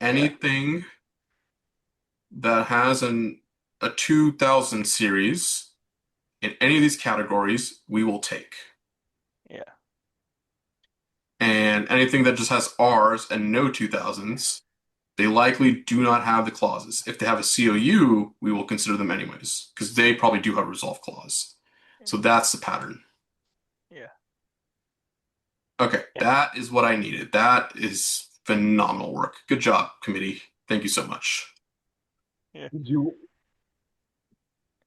Anything that has a 2000 series in any of these categories, we will take. Yeah. And anything that just has R's and no 2000s, they likely do not have the clauses. If they have a COU, we will consider them anyways, because they probably do have a resolve clause. So that's the pattern. Yeah. Okay, that is what I needed. That is phenomenal work. Good job, committee. Thank you so much. Yeah. Did you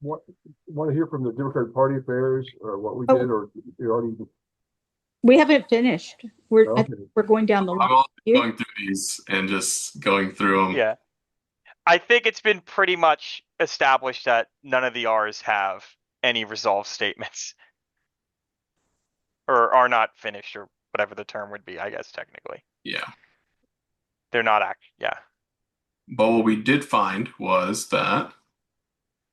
want to hear from the Democratic Party affairs or what we did, or you already? We haven't finished. We're Okay. we're going down the line. I'm also going through these and just going through them. Yeah. I think it's been pretty much established that none of the R's have any resolve statements. Or are not finished, or whatever the term would be, I guess, technically. Yeah. They're not yeah. But what we did find was that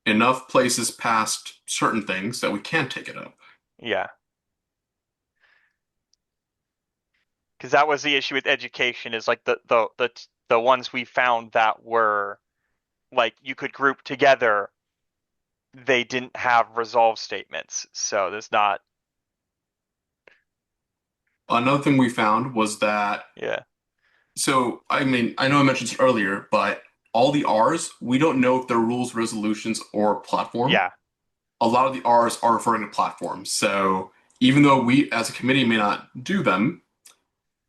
enough places passed certain things that we can take it up. Yeah. Because that was the issue with education, is like the ones we found that were like you could group together, they didn't have resolve statements. So there's not. Another thing we found was that. Yeah. So, I mean, I know I mentioned this earlier, but all the R's, we don't know if they're rules, resolutions, or platform. Yeah. A lot of the R's are referring to platforms. So even though we as a committee may not do them,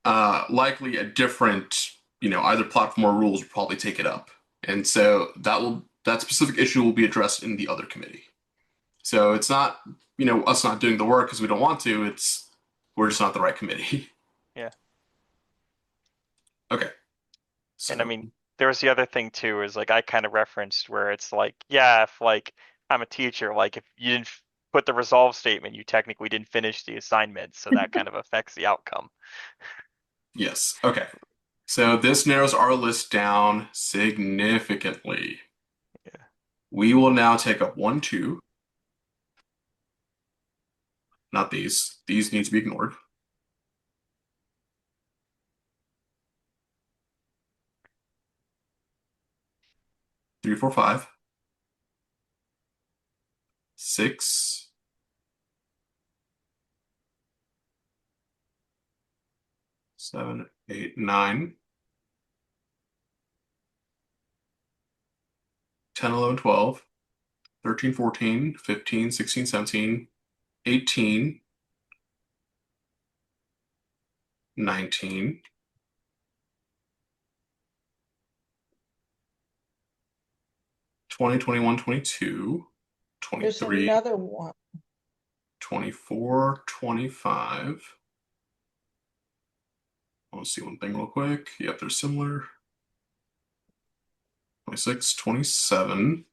likely a different, either platform or rules will probably take it up. And so that specific issue will be addressed in the other committee. So it's not, us not doing the work because we don't want to, we're just not the right committee. Yeah. Okay. So, and I mean, there was the other thing too, is like I kind of referenced where it's like, yeah, if like I'm a teacher, like if you didn't put the resolve statement, you technically didn't finish the assignment, so that kind of affects the outcome. Yes. Okay. So this narrows our list down significantly. Yeah. We will now take up 1, 2. Not these. These need to be ignored. 3, 4, 5. 6. 7, 8, 9. 10, 11, 12. 13, 14, 15, 16, 17, 18, 19. 20, 21, 22, There's 23, another one. 24, 25. I want to see one thing real quick. Yep, they're similar. 26, 27.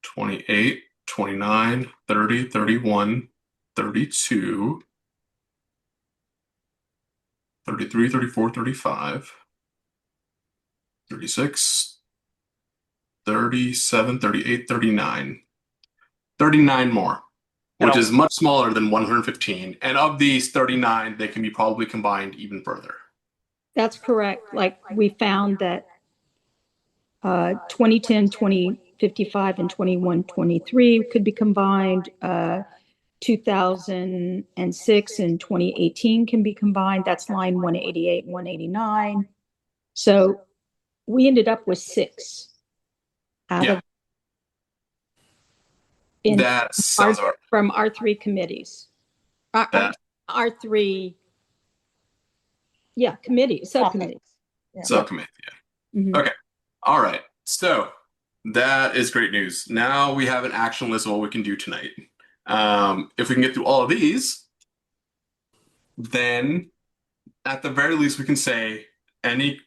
28, 29, 30, 31, 32, 33, 34, 35, 36, 37, 38, 39. 39 more, which is much smaller than 115. And of these 39, they can be probably combined even further. That's correct. Like we found that 2010, 2055, and 2123 could be combined. 2006 and 2018 can be combined. That's line 188, 189. So we ended up with 6 out of that sounds about from our 3 committees. Our 3, subcommittees. Subcommittee, yeah. Mm-hmm. Okay. All right. So that is great news. Now we have an action list of what we can do tonight. If we can get through all of these, then at the very least we can say any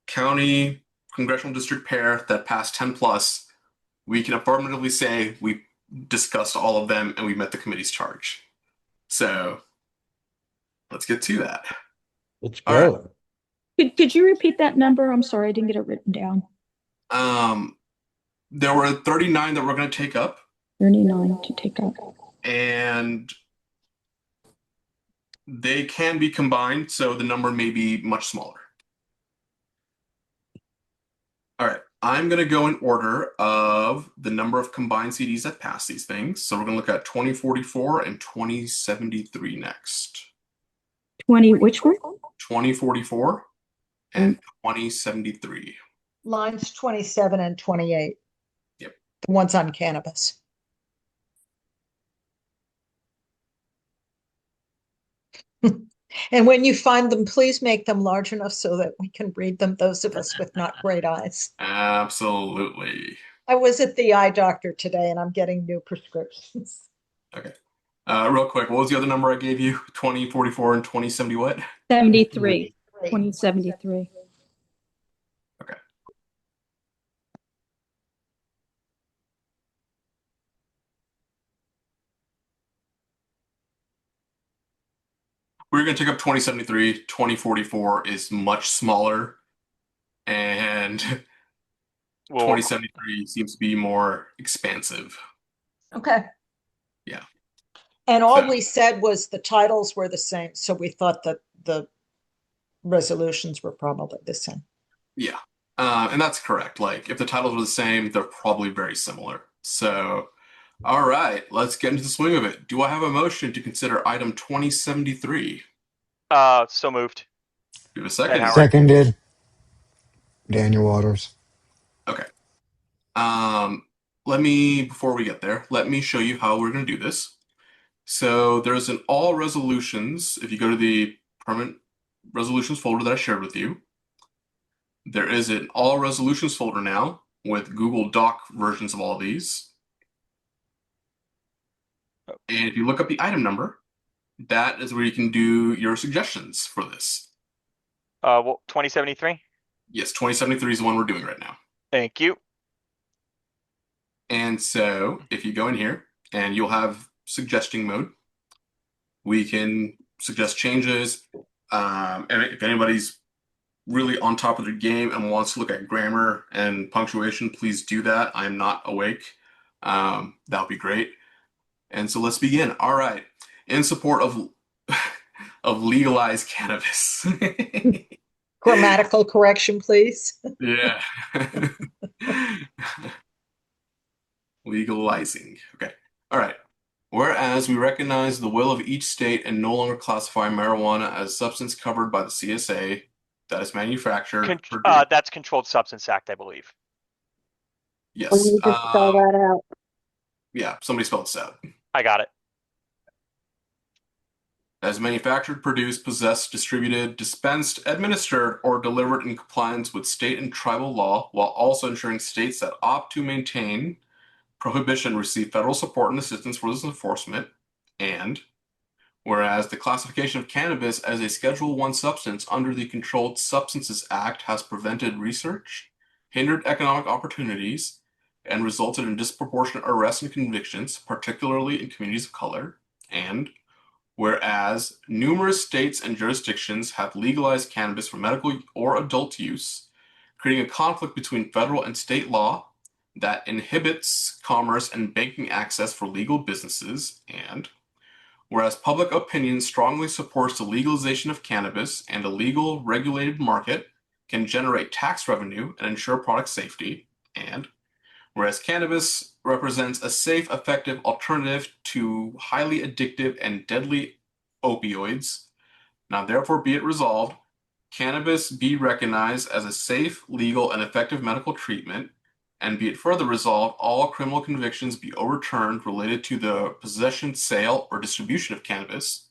county congressional district pair that passed 10 plus, we can affirmatively say we discussed all of them and we met the committee's charge. So let's get to that. Let's All right. go. Could you repeat that number? I'm sorry, I didn't get it written down. There were 39 that we're going to take up. 39 to take up. And they can be combined, so the number may be much smaller. All right, I'm going to go in order of the number of combined CDs that pass these things. So we're going to look at 2044 and 2073 next. 20, which one? 2044 and 2073. Lines 27 and 28. Yep. The ones on cannabis. And when you find them, please make them large enough so that we can read them, those of us with not great eyes. Absolutely. I was at the eye doctor today and I'm getting new prescriptions. Okay. Real quick, what was the other number I gave you? 2044 and 2070 what? 73. 2073. Okay. We're going to take up 2073. 2044 is much smaller, and 2073 seems to be more expansive. Okay. Yeah. And all we said was the titles were the same, so we thought that the resolutions were probably the same. Yeah. And that's correct. Like, if the titles were the same, they're probably very similar. So, all right, let's get into the swing of it. Do I have a motion to consider item 2073? So moved. Do you have a second? Seconded. Daniel Waters. Okay. Before we get there, let me show you how we're going to do this. So there's an all resolutions. If you go to the permanent resolutions folder that I shared with you, there is an all resolutions folder now with Google Doc versions of all these. And if you look up the item number, that is where you can do your suggestions for this. Well, 2073? Yes, 2073 is the one we're doing right now. Thank you. And so if you go in here and you'll have suggesting mode, we can suggest changes. And if anybody's really on top of their game and wants to look at grammar and punctuation, please do that. I'm not awake. That would be great. And so let's begin. All right. In support of of legalized cannabis. Grammatical correction, please. Yeah. Legalizing. Okay. All right. Whereas we recognize the will of each state and no longer classify marijuana as a substance covered by the CSA that is manufactured. That's Controlled Substance Act, I believe. Yes. We need to spell that out. Yeah, somebody spelled this out. I got it. As manufactured, produced, possessed, distributed, dispensed, administered, or delivered in compliance with state and tribal law, while also ensuring states that opt to maintain prohibition receive federal support and assistance for this enforcement. And whereas the classification of cannabis as a Schedule I substance under the Controlled Substances Act has prevented research, hindered economic opportunities, and resulted in disproportionate arrests and convictions, particularly in communities of color. And whereas numerous states and jurisdictions have legalized cannabis for medical or adult use, creating a conflict between federal and state law that inhibits commerce and banking access for legal businesses. And whereas public opinion strongly supports the legalization of cannabis and a legal regulated market can generate tax revenue and ensure product safety. And whereas cannabis represents a safe, effective alternative to highly addictive and deadly opioids, now therefore be it resolved, cannabis be recognized as a safe, legal, and effective medical treatment, and be it further resolved, all criminal convictions be overturned related to the possession, sale, or distribution of cannabis,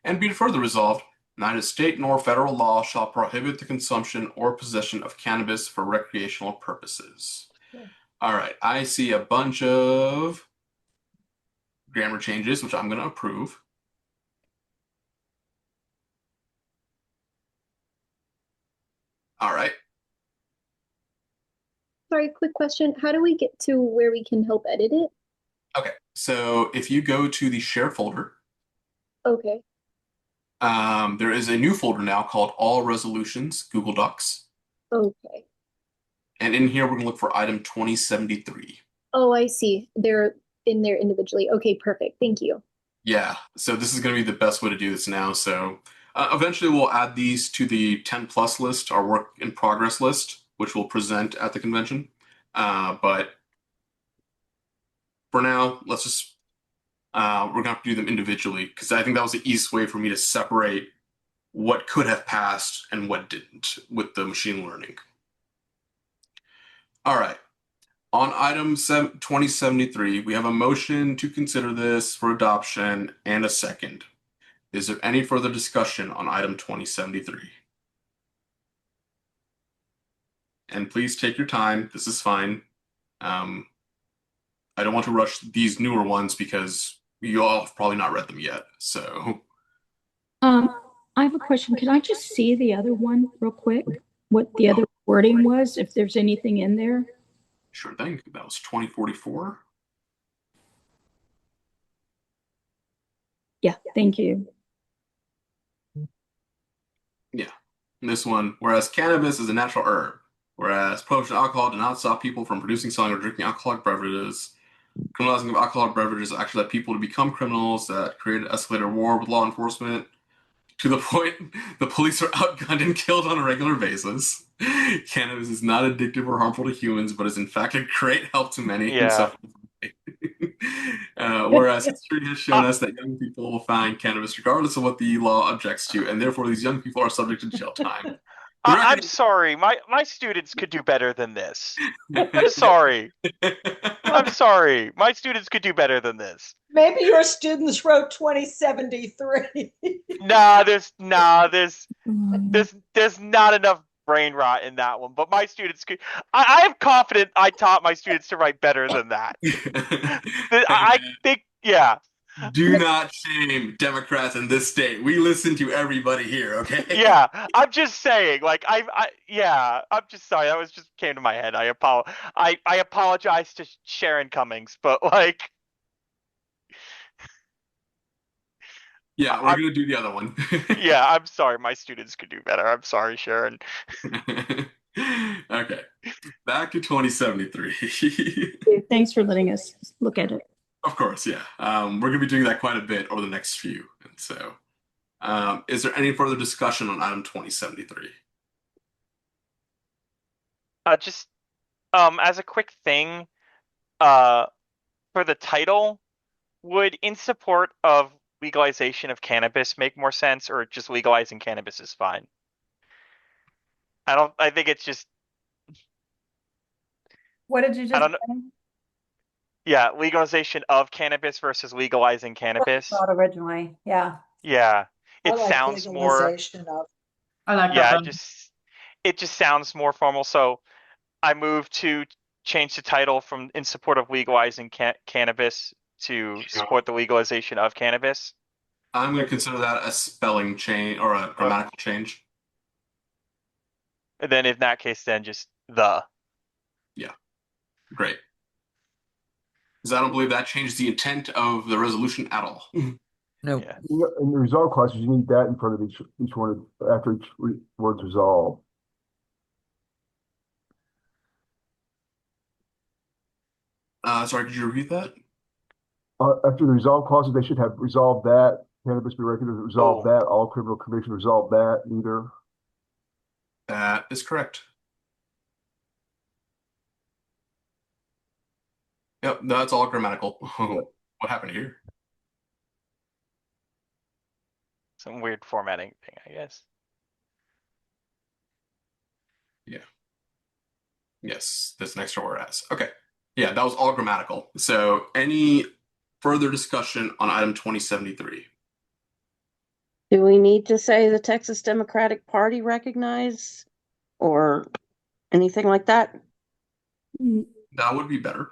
and be it further resolved, neither state nor federal law shall prohibit the consumption or possession of cannabis for recreational purposes. All right, I see a bunch of grammar changes, which I'm going to approve. All right. Sorry, quick question. How do we get to where we can help edit it? Okay. So if you go to the share folder, Okay. there is a new folder now called All Resolutions, Google Docs. Okay. And in here, we're going to look for item 2073. Oh, I see. They're in there individually. Okay, perfect. Thank you. Yeah, so this is going to be the best way to do this now. So eventually we'll add these to the 10 plus list, our work in progress list, which we'll present at the convention. But for now, let's just, we're going to have to do them individually because I think that was the easiest way for me to separate what could have passed and what didn't with the machine learning. All right. On item 2073, we have a motion to consider this for adoption and a second. Is there any further discussion on item 2073? And please take your time. This is fine. I don't want to rush these newer ones because you all have probably not read them yet. So, I have a question. Can I just see the other one real quick? What the other wording was, if there's anything in there? sure thing. That was 2044. Yeah, thank you. Yeah. And this one, whereas cannabis is a natural herb, whereas prohibition of alcohol did not stop people from producing, selling, or drinking alcoholic beverages. Criminalizing of alcoholic beverages actually led people to become criminals that created an escalated war with law enforcement to the point the police are outgunned and killed on a regular basis. Cannabis is not addictive or harmful to humans, but is in fact a great help to many who Yeah. suffer. Whereas history has shown us that young people will find cannabis regardless of what the law objects to, and therefore these young people are subject to jail time. I'm sorry. My students could do better than this. I'm sorry. I'm sorry. My students could do better than this. Maybe your students wrote 2073. There's not enough brain rot in that one. But my students could. I am confident I taught my students to write better than that. I think, yeah. Do not shame Democrats in this state. We listen to everybody here, okay? Yeah, I'm just saying, like, I'm just sorry. That was just came to my head. I apologize to Sharon Cummings, but like, yeah, we're gonna do the other one. yeah, I'm sorry. My students could do better. I'm sorry, Sharon. Okay, back to 2073. Thanks for letting us look at it. Of course, yeah. We're gonna be doing that quite a bit over the next few, and so, is there any further discussion on item 2073? Just as a quick thing, for the title, would in support of legalization of cannabis make more sense, or just legalizing cannabis is fine? I think it's just. What did you just I don't know. say? Yeah, legalization of cannabis versus legalizing cannabis. Thought originally, yeah. Yeah, I it like sounds more. legalization of. I like Yeah, that. it just sounds more formal. So I moved to change the title from in support of legalizing cannabis to support the legalization of cannabis. I'm gonna consider that a spelling change or a grammatical change. And then in that case, then just the. Yeah, great. Because I don't believe that changed the intent of the resolution at all. No. Yeah. In the resolve clauses, you need that in front of each one after each word's resolved. Sorry, could you repeat that? After the resolve clauses, they should have resolved that, cannabis be recognized, resolved that, all criminal conviction, resolved that, neither. That is correct. Yep, that's all grammatical. What happened here? Some weird formatting thing, I guess. Yeah. Yes, this next whereas. Okay. Yeah, that was all grammatical. So any further discussion on item 2073? Do we need to say the Texas Democratic Party recognize or anything like that? That would be better.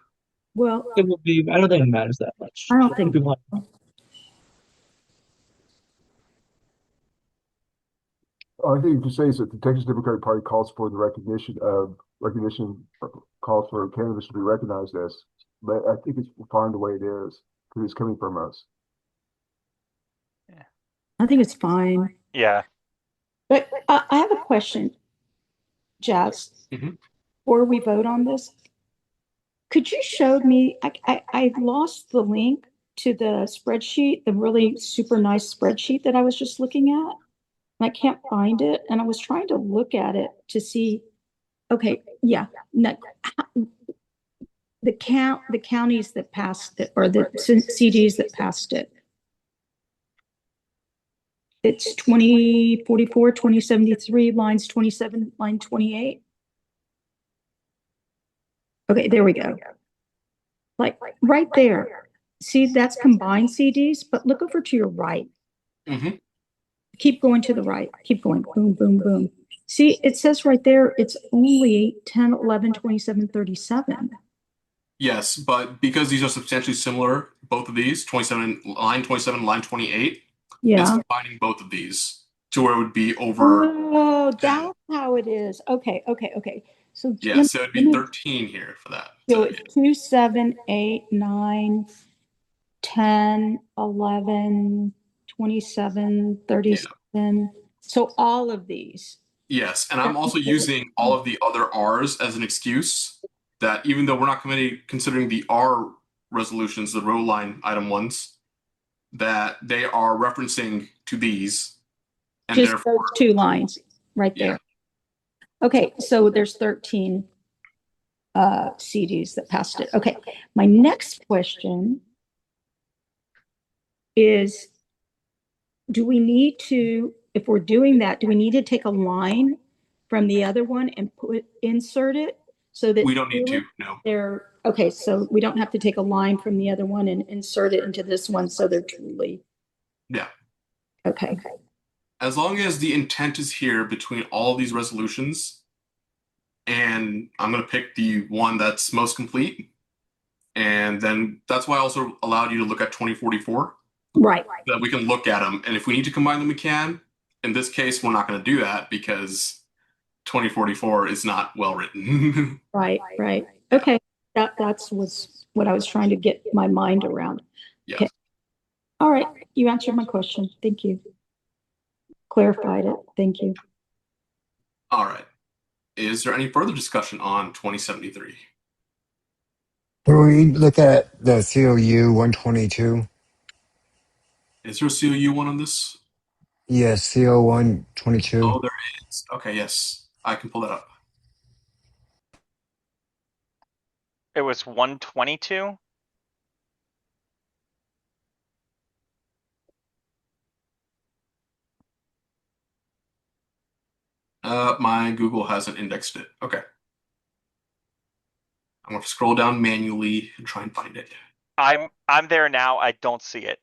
Well, It will be, I don't think it matters that much. I don't think. I think you could say is that the Texas Democratic Party calls for the recognition calls for cannabis to be recognized as, but I think it's fine the way it is because it's coming from us. I think it's fine. Yeah. But I have a question, Jazz. Mhm. Before we vote on this, could you show me? I lost the link to the spreadsheet, the really super nice spreadsheet that I was just looking at. And I can't find it, and I was trying to look at it to see. Okay, yeah, no, the counties that passed it, or the CDs that passed it. It's 2044, 2073, lines 27, line 28. Okay, there we go. Like right there. See, that's combined CDs, but look over to your right. Mhm. Keep going to the right. Keep going. Boom, boom, boom. See, it says right there, it's only 10, 11, 27, 37. Yes, but because these are substantially similar, both of these, 27, line 28, it's Yeah. combining both of these to where it would be over. Oh, that's how it is. Okay, okay, okay. So Yeah, so it'd be 13 here for that. So it's 2, 7, 8, 9, 10, 11, 27, 37. So all of these. Yes, and I'm also using all of the other R's as an excuse that even though we're not considering the R resolutions, the row line item ones, that they are referencing to these, and Just therefore, those two lines right there. Okay, so there's 13 CDs that passed it. Okay, my next question is, do we need to, if we're doing that, do we need to take a line from the other one and insert it so that we don't need to, no. they're, okay, so we don't have to take a line from the other one and insert it into this one so they're truly, Yeah. okay. As long as the intent is here between all these resolutions, and I'm going to pick the one that's most complete, and then that's why I also allowed you to look at 2044. Right. That we can look at them, and if we need to combine them, we can. In this case, we're not going to do that because 2044 is not well written. Right, right. Okay, that's was what I was trying to get my mind around. Yeah. Okay. All right, you answered my question. Thank you. Clarified it. Thank you. All right. Is there any further discussion on 2073? Can we look at the COU 122? Is there a COU one on this? Yes, CO 122. Oh, there is. Okay, yes. I can pull that up. It was 122. My Google hasn't indexed it. Okay. I'm going to scroll down manually and try and find it. I'm there now. I don't see it.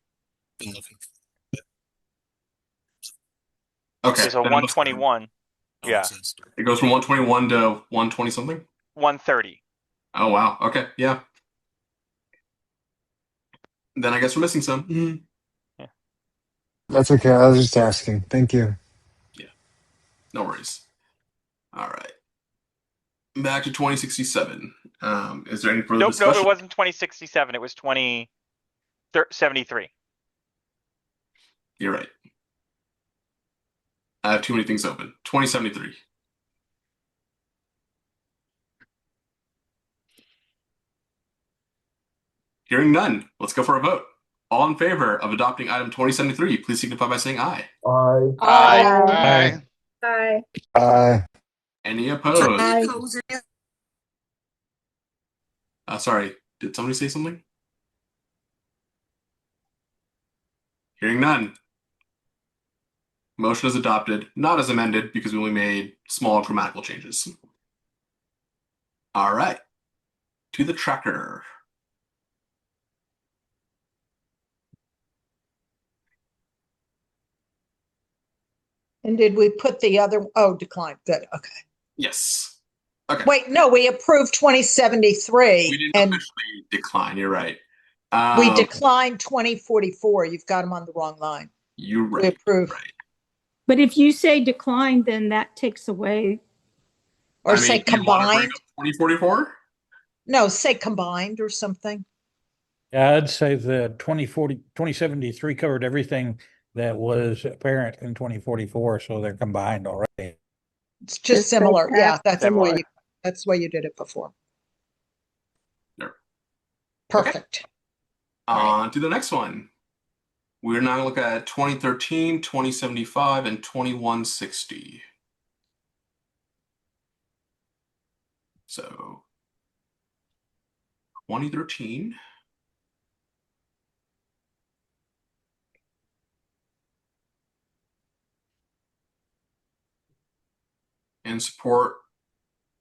Okay. There's a 121. Yeah. It goes from 121 to 120 something? 130. Oh, wow. Okay. Yeah. Then I guess we're missing some. Mm-hmm. That's okay. I was just asking. Thank you. Yeah. No worries. All right. Back to 2067. Is there any further discussion? No, it wasn't 2067. It was 2073. You're right. I have too many things open. 2073. Hearing none, let's go for a vote. All in favor of adopting item 2073, please signify by saying aye. Aye. Aye. Aye. Aye. Any opposed? Aye. Sorry, did somebody say something? Hearing none. Motion is adopted, not as amended because we only made small grammatical changes. All right. To the tracker. And did we put the other, oh, decline, good, okay. Yes. Okay. Wait, no, we approved 2073 We didn't and officially decline. You're right. we declined 2044. You've got them on the wrong line. You're We right. approved. Right. But if you say decline, then that takes away. Or I say mean, do you want to bring combined. up 2044? No, say combined or something. Yeah, I'd say the 2073 covered everything that was apparent in 2044, so they're combined already. It's just similar. Yeah, that's the way Similar. you did it before. Sure. Perfect. On to the next one. We're now going to look at 2013, 2075, and 2160. So 2013. In support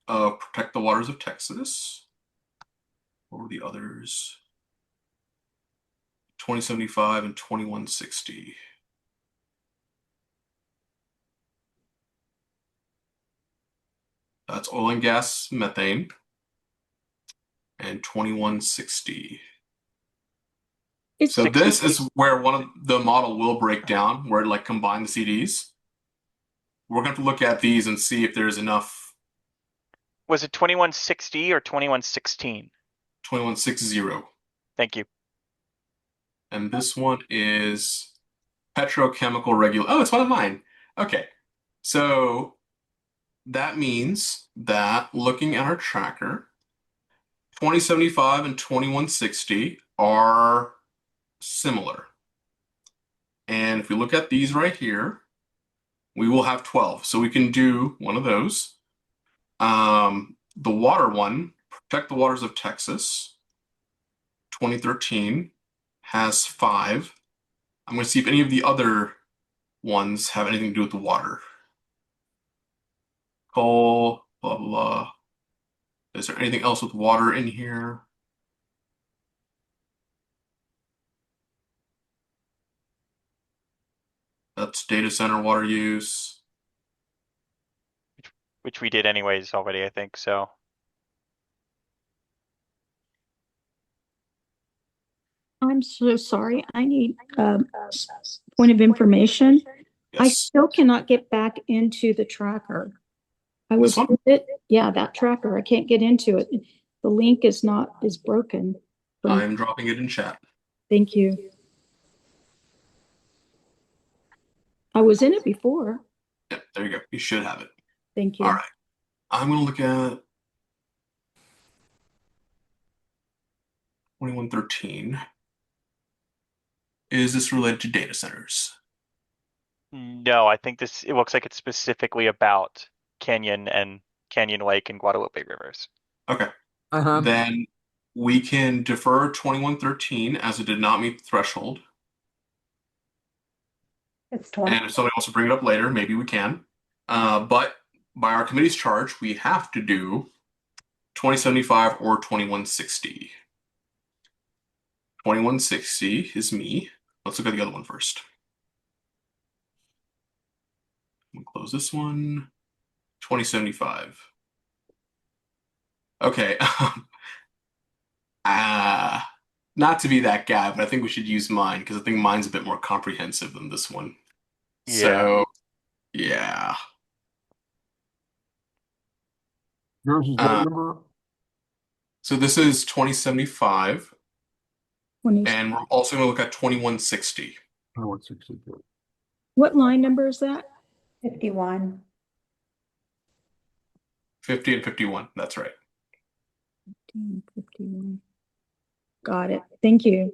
of Protect the Waters of Texas. What were the others? 2075 and 2160. That's oil and gas methane. And 2160. So this is where one of the model will break down, where it like combine the CDs. We're going to look at these and see if there's enough. Was it 2160 or 2116? 2160. Thank you. And this one is petrochemical regulation. Oh, it's one of mine. Okay. So that means that looking at our tracker, 2075 and 2160 are similar. And if we look at these right here, we will have 12. So we can do one of those. The water one, Protect the Waters of Texas, 2013, has 5. I'm going to see if any of the other ones have anything to do with the water. Coal, blah, blah, blah. Is there anything else with water in here? That's data center water use. Which we did anyways already, I think, so. I'm so sorry. I need point of information. Yes. I still cannot get back into the tracker. I was This one? with it. Yeah, that tracker. I can't get into it. The link is broken. I'm dropping it in chat. Thank you. I was in it before. Yep, there you go. You should have it. Thank you. All right. I'm going to look at 2113. Is this related to data centers? No, I think it looks like it's specifically about Canyon and Canyon Lake and Guadalupe rivers. Okay. Then we can defer 2113 as it did not meet the threshold. It's 20. And if somebody wants to bring it up later, maybe we can. But by our committee's charge, we have to do 2075 or 2160. 2160 is me. Let's look at the other one first. We'll close this one. 2075. Okay. Not to be that guy, but I think we should use mine because I think mine's a bit more comprehensive than this one. Yeah. So, yeah. Yours is what number? So this is 2075. 20. And we're also going to look at 2160. 2160. What line number is that? 51. 50 and 51. That's right. 51. Got it. Thank you.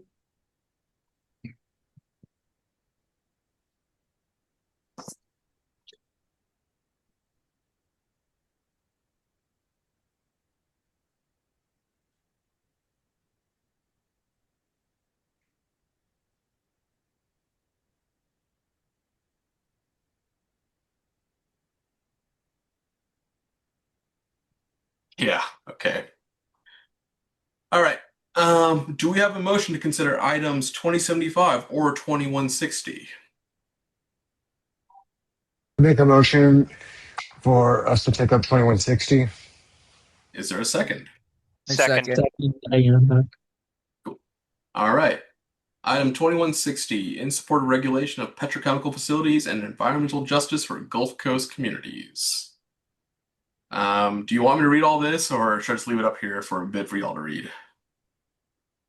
Yeah, okay. All right. Do we have a motion to consider items 2075 or 2160? Make a motion for us to take up 2160. Is there a second? Second. Cool. All right. Item 2160, in support of regulation of petrochemical facilities and environmental justice for Gulf Coast communities. Do you want me to read all this, or should I just leave it up here for a bit for y'all to read?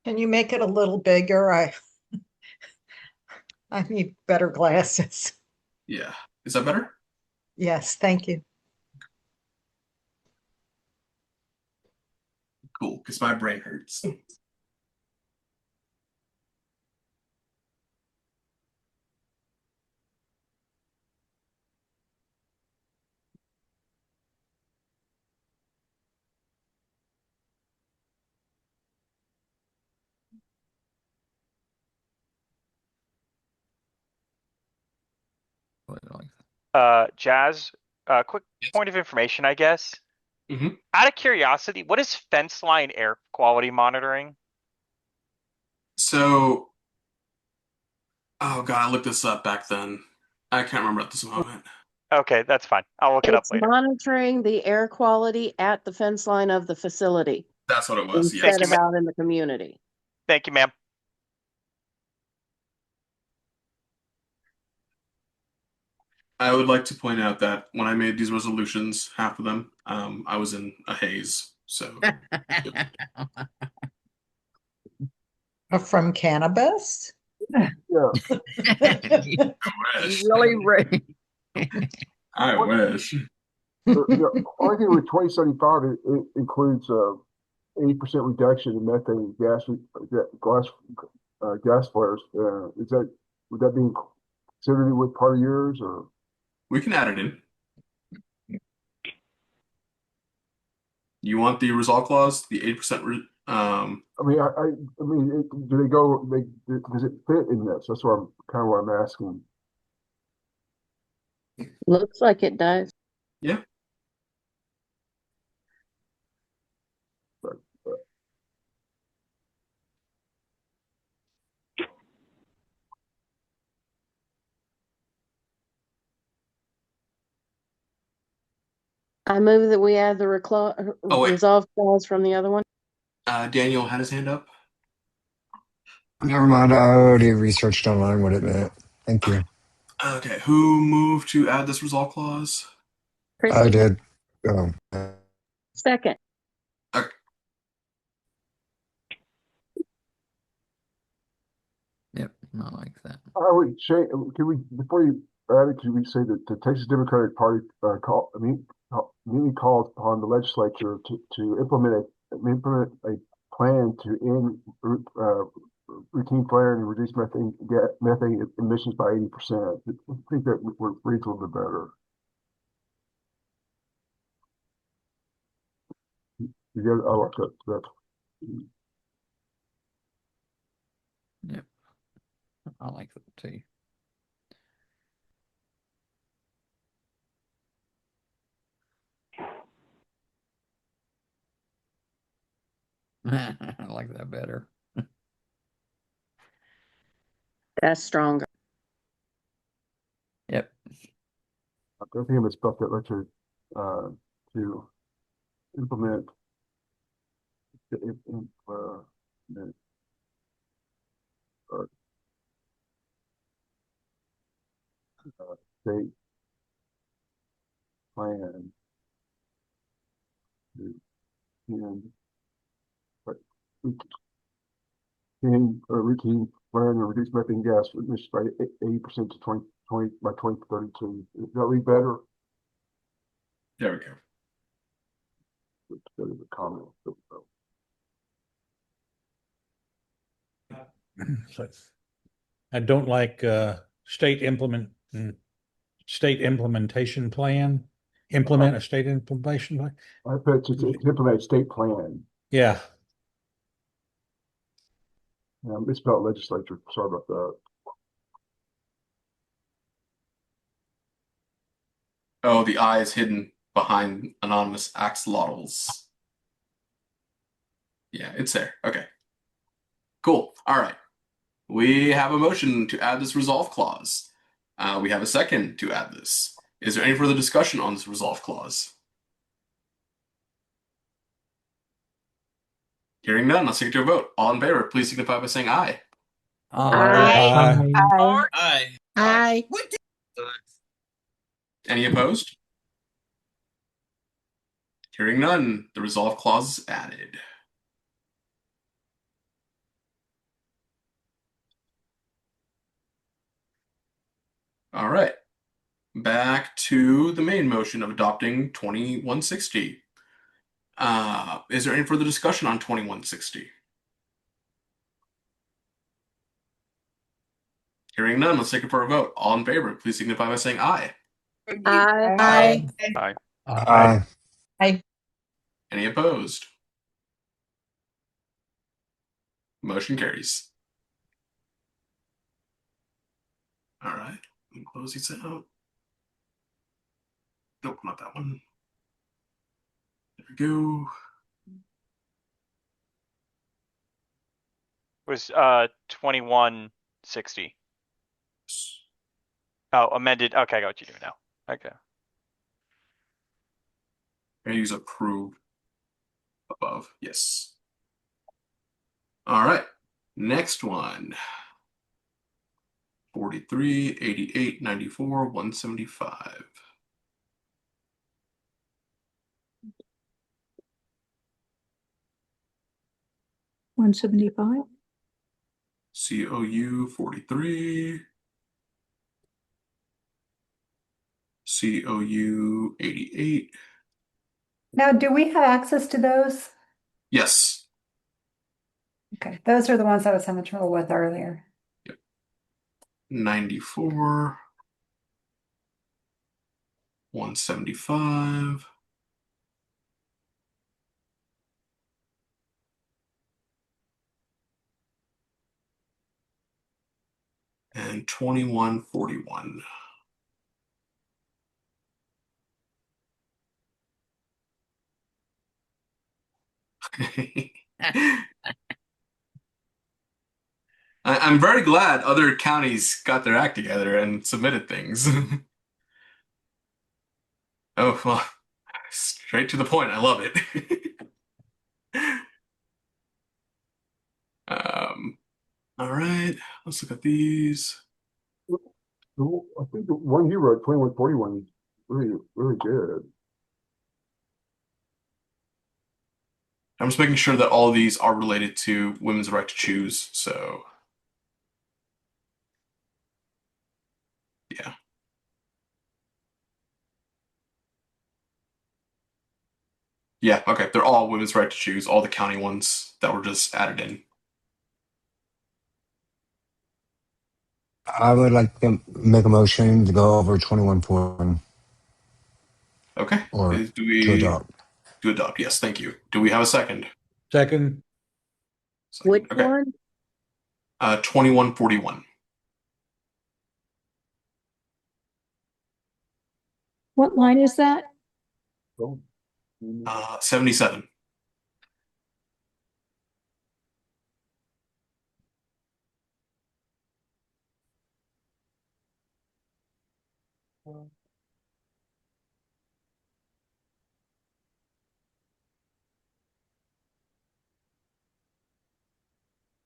Can you make it a little bigger? I need better glasses. Yeah. Is that better? Yes, thank you. Cool, because my brain hurts. Jazz, quick point of information, I guess. Mm-hmm. Out of curiosity, what is fence line air quality monitoring? So, oh god, I looked this up back then. I can't remember at this moment. Okay, that's fine. I'll look it up It's later. monitoring the air quality at the fence line of the facility That's what it was. instead Yes. of out in the community. Thank you, ma'am. I would like to point out that when I made these resolutions, half of them, I was in a haze. So From cannabis? Yeah. I wish. Really, I wish. The only thing with 2075, it includes 80% reduction in methane gas flares. Would that be considered with part of yours, or? We can add it in. You want the resolve clause, the 8%? I mean, I mean, do they go? Does it fit in this? That's what I'm asking. Looks like it does. Yeah. But, I move that we add the Oh, wait. resolve clause from the other one. Daniel had his hand up. Never mind. I already researched online what it meant. Thank you. Okay, who moved to add this resolve clause? Chrissy, I did. Oh. second. Okay. Yep, I like that. I would say, can we, before you add it, can we say that the Texas Democratic Party immediately calls upon the legislature to implement a plan to end routine flaring and reduce methane emissions by 80%. I think that would read a little bit better. You get, I like that. Yep, I like that too. I like that better. That's stronger. Yep. I think of stuff that lets you to implement state plan to end but routine flaring and reduce methane gas emissions by 80% to 2020 by 2032. Is that read better? There we go. Go to the comment. So I don't like state implementation plan. Implement a state implementation plan. I put to implement a state plan. Yeah. I misspelled legislature. Sorry about that. Oh, the I is hidden behind anonymous axolotls. Yeah, it's there. Okay. Cool. All right. We have a motion to add this resolve clause. We have a second to add this. Is there any further discussion on this resolve clause? Hearing none, let's take it to a vote. All in favor, please signify by saying aye. Aye. Aye. Aye. Any opposed? Hearing none, the resolve clause is added. All right. Back to the main motion of adopting 2160. Is there any further discussion on 2160? Hearing none, let's take it for a vote. All in favor, please signify by saying aye. Aye. Aye. Aye. Any opposed? Motion carries. All right, let me close these out. Nope, not that one. There we go. It was 2160. Oh, amended. Okay, I got what you're doing now. Okay. I use approve above. Yes. All right. Next one. 43, 88, 94, 175. $175. COU 43. COU 88. Now, do we have access to those? Yes. Okay, those are the ones I was having trouble with earlier. 94. 175. And 2141. I'm very glad other counties got their act together and submitted things. Oh, well, straight to the point. I love it. All right, let's look at these. I think the one you wrote, 2141, is really, really good. I'm just making sure that all of these are related to women's right to choose. So, yeah. Yeah, okay. They're all women's right to choose, all the county ones that were just added in. I would like to make a motion to go over 2141 Okay. or Do to we adopt. to adopt? Yes, thank you. Do we have a second? Second. Which Okay. one? 2141. What line is that? 77.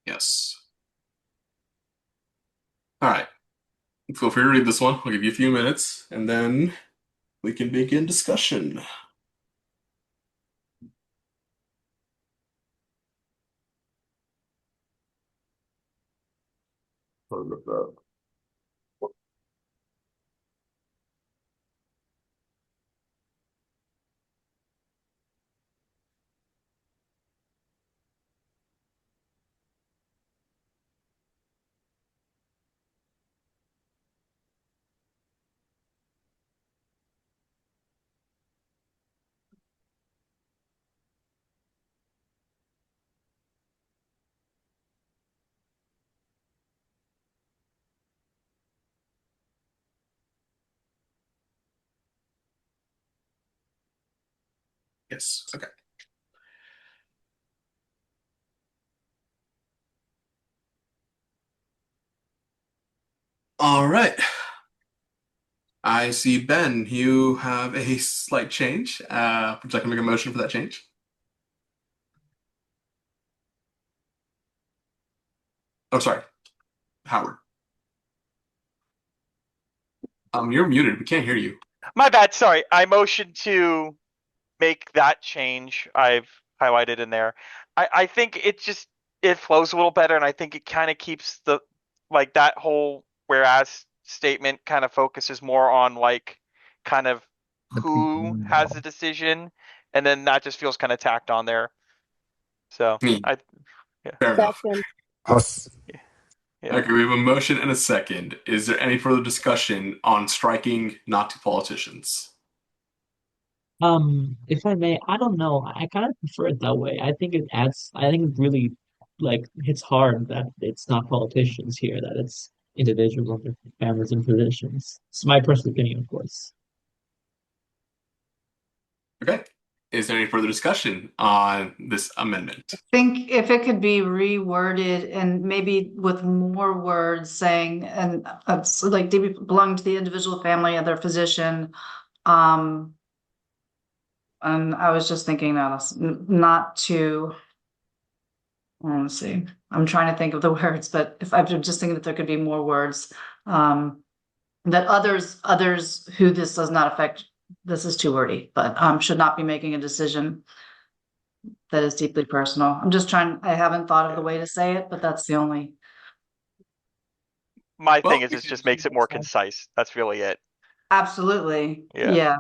Yes. All right. Feel free to read this one. I'll give you a few minutes, and then we can begin discussion. Sorry about that. Yes. Okay. All right. I see, Ben, you have a slight change. Would you like to make a motion for that change? Oh, sorry, Howard. You're muted. We can't hear you. My bad. Sorry. I motion to make that change. I've highlighted in there. I think it flows a little better, and I think it kind of keeps the like that whole whereas statement kind of focuses more on like kind of who has the decision, and then that just feels kind of tacked on there. So yeah. Fair enough. Yeah. Okay, we have a motion and a second. Is there any further discussion on striking not to politicians? If I may, I don't know. I kind of prefer it that way. I think it really like hits hard that it's not politicians here, that it's individuals and their families and physicians. It's my personal opinion, of course. Okay. Is there any further discussion on this amendment? Think if it could be reworded and maybe with more words saying, and like they belong to the individual family of their physician. And I was just thinking not to, let's see, I'm trying to think of the words, but if I'm just thinking that there could be more words, that others who this does not affect, this is too wordy, but should not be making a decision that is deeply personal. I haven't thought of the way to say it, but that's the only. My thing is, it just makes it more concise. That's really it. Absolutely. Yeah.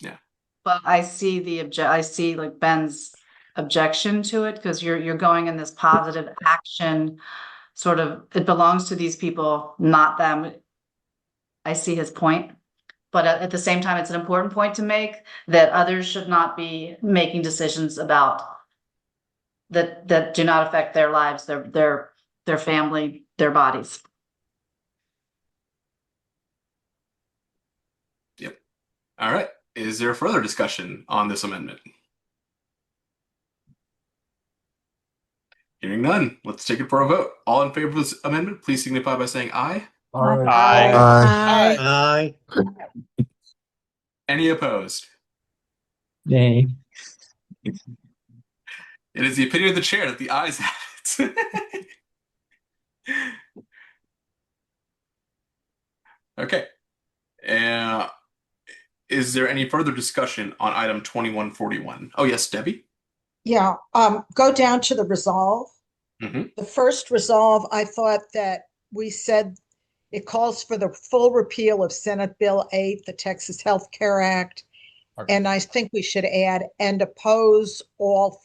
Yeah. But I see like Ben's objection to it, because you're going in this positive action sort of, it belongs to these people, not them. I see his point, but at the same time, it's an important point to make that others should not be making decisions about that do not affect their lives, their family, their bodies. Yep. All right. Is there further discussion on this amendment? Hearing none, let's take it for a vote. All in favor of this amendment, please signify by saying aye. Aye. Any opposed? Nay. It is the opinion of the chair that the ayes have it. Okay. Is there any further discussion on item 2141? Oh, yes, Debbie? Yeah, go down to the resolve. Mm-hmm. The first resolve, I thought that we said it calls for the full repeal of Senate Bill 8, the Texas Health Care Act. And I think we should add and oppose all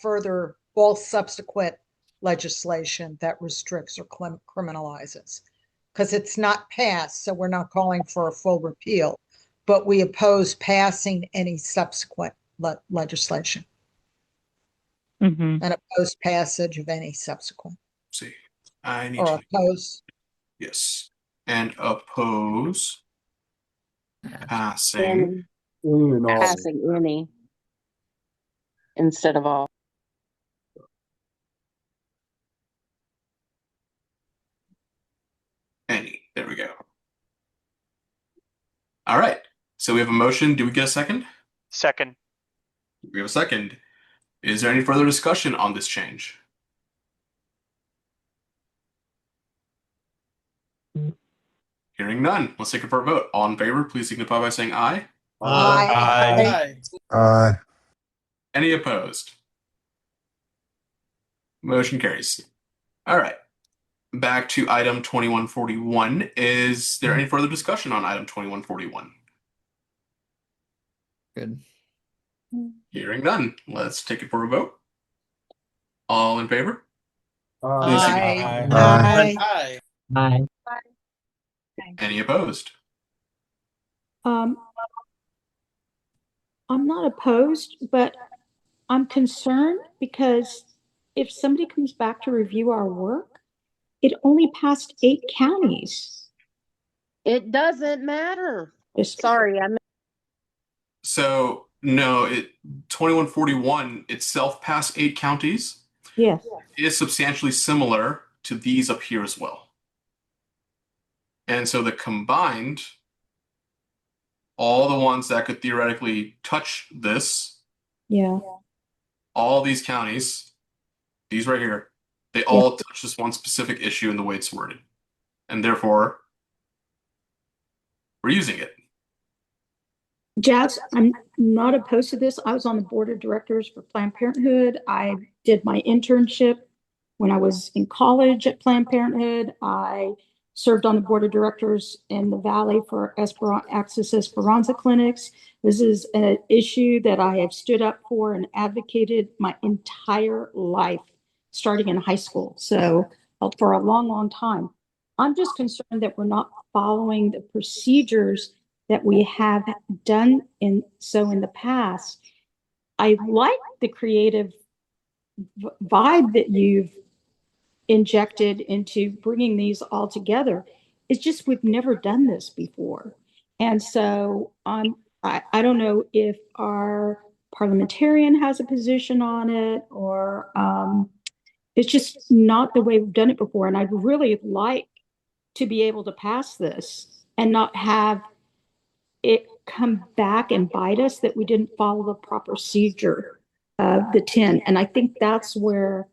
subsequent legislation that restricts or criminalizes. Because it's not passed, so we're not calling for a full repeal, but we oppose passing any subsequent legislation and oppose passage of any subsequent. See, I need or to oppose. Yes, and oppose passing. Passing any instead of all. Any. There we go. All right. So we have a motion. Do we get a second? Second. We have a second. Is there any further discussion on this change? Hearing none. Let's take it for a vote. All in favor, please signify by saying aye. Aye. Any opposed? Motion carries. All right. Back to item 2141. Is there any further discussion on item 2141? Good. Hearing none. Let's take it for a vote. All in favor? Aye. Any opposed? I'm not opposed, but I'm concerned because if somebody comes back to review our work, it only passed 8 counties. It doesn't matter. Sorry, So no, 2141 itself passed 8 counties. Yes. It is substantially similar to these up here as well. And so the combined, all the ones that could theoretically touch this, Yeah. all these counties, these right here, They all touch this one specific issue in the way it's worded. And therefore, we're using it. Jazz, I'm not opposed to this. I was on the board of directors for Planned Parenthood. I did my internship when I was in college at Planned Parenthood. I served on the board of directors in the Valley for Access Esperanza clinics. This is an issue that I have stood up for and advocated my entire life, starting in high school. So for a long, long time. I'm just concerned that we're not following the procedures that we have done in the past. I like the creative vibe that you've injected into bringing these all together. It's just we've never done this before. And so I don't know if our parliamentarian has a position on it or it's just not the way we've done it before. And I'd really like to be able to pass this and not have it come back and bite us that we didn't follow the proper procedure of the 10. And I think that's where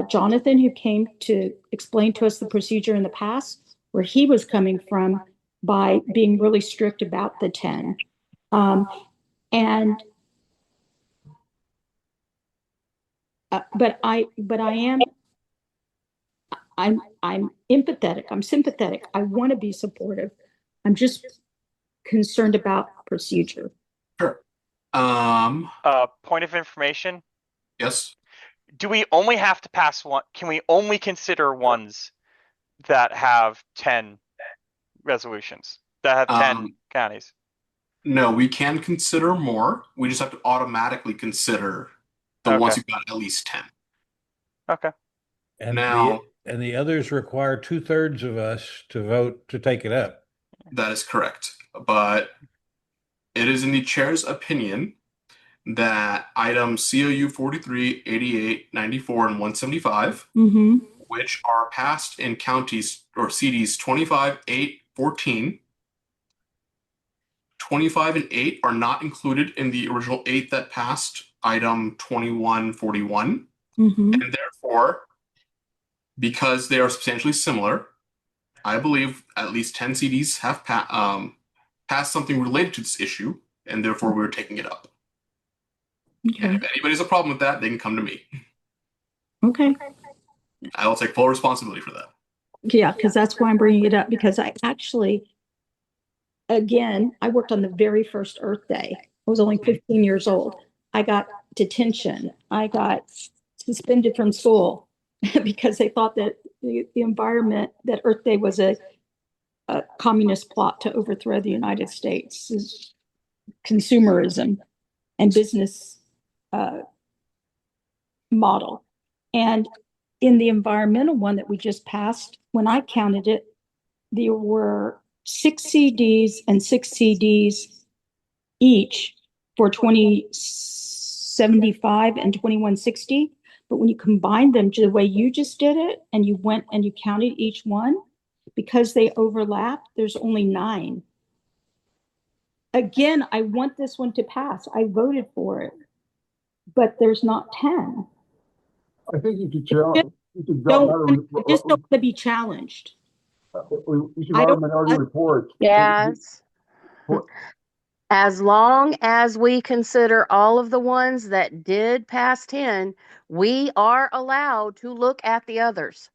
Jonathan, who came to explain to us the procedure in the past, where he was coming from by being really strict about the 10. But I'm empathetic. I'm sympathetic. I want to be supportive. I'm just concerned about procedure. Sure. Point of information. Yes. Do we only have to pass one? Can we only consider ones that have 10 resolutions, that have 10 counties? No, we can consider more. We just have to automatically consider the ones who've got at least 10. Okay. And now, the others require 2/3 of us to vote to take it up. That is correct. But it is in the chair's opinion that items COU 43, 88, 94, and 175, which are passed in counties or CDs 25, 8, 14, 25 and 8 are not included in the original 8 that passed item 2141. And therefore, because they are substantially similar, I believe at least 10 CDs have passed something related to this issue, and therefore we're taking it up. Okay. And if anybody's a problem with that, they can come to me. Okay. I will take full responsibility for that. Yeah, because that's why I'm bringing it up, because I actually, again, I worked on the very first Earth Day. I was only 15 years old. I got detention. I got suspended from school because they thought that the environment, that Earth Day was a communist plot to overthrow the United States. Is consumerism and business model. And in the environmental one that we just passed, when I counted it, there were 6 CDs and 6 CDs each for 2075 and 2160. But when you combine them to the way you just did it, and you went and you counted each one, because they overlap, there's only 9. Again, I want this one to pass. I voted for it, but there's not 10. I think you could challenge. I just don't want to be challenged. You should write a minority report. Yes. As long as we consider all of the ones that did pass 10, we are allowed to look at the others.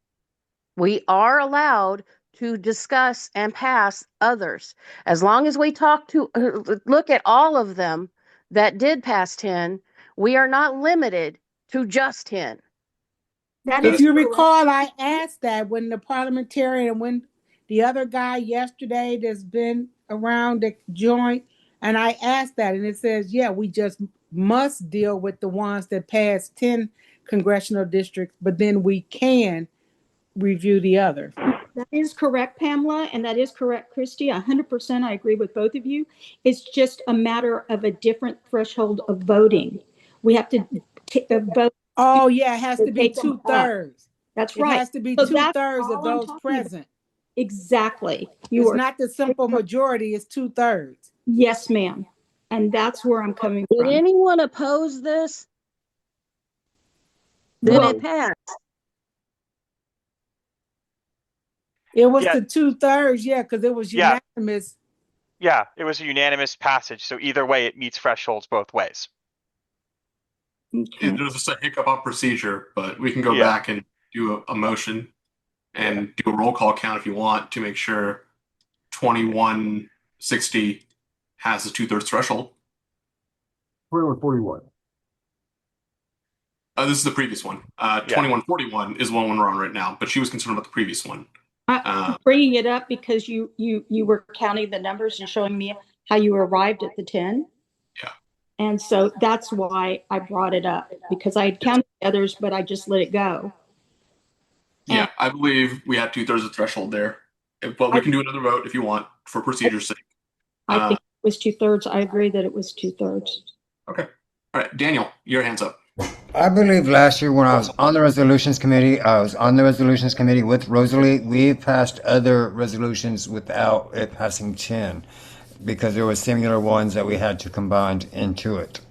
We are allowed to discuss and pass others. As long as we look at all of them that did pass 10, we are not limited to just 10. If you recall, I asked that when the parliamentarian, when the other guy yesterday that's been around the joint, and I asked that, and it says, yeah, we just must deal with the ones that pass 10 congressional districts, but then we can review the others. That is correct, Pamela, and that is correct, Christy. 100% I agree with both of you. It's just a matter of a different threshold of voting. We have to vote. Oh, yeah, it has to be 2/3. That's right. It has to be 2/3 of those present. Exactly. It's not the simple majority, it's 2/3. Yes, ma'am. And that's where I'm coming from. Did anyone oppose this? Did it pass? It was Yeah. the 2/3, yeah, because it was Yeah. unanimous. Yeah, it was a unanimous passage, so either way, it meets thresholds both ways. Okay. There's just a hiccup on procedure, but we can go Yeah. back and do a motion and do a roll call count if you want to make sure 2160 has the 2/3 threshold. 2141. This is the previous one. Yeah. 2141 is one we're on right now, but she was concerned about the previous one. I'm bringing it up because you were counting the numbers and showing me how you arrived at the 10. Yeah. And so that's why I brought it up, because I had counted the others, but I just let it go. Yeah, I believe we had 2/3 of threshold there. But we can do another vote if you want for procedure's sake. I think it was 2/3. I agree that it was 2/3. Okay. All right, Daniel, your hand's up. I believe last year when I was on the resolutions committee, with Rosalie. We passed other resolutions without it passing 10 because there were similar ones that we had to combine into it.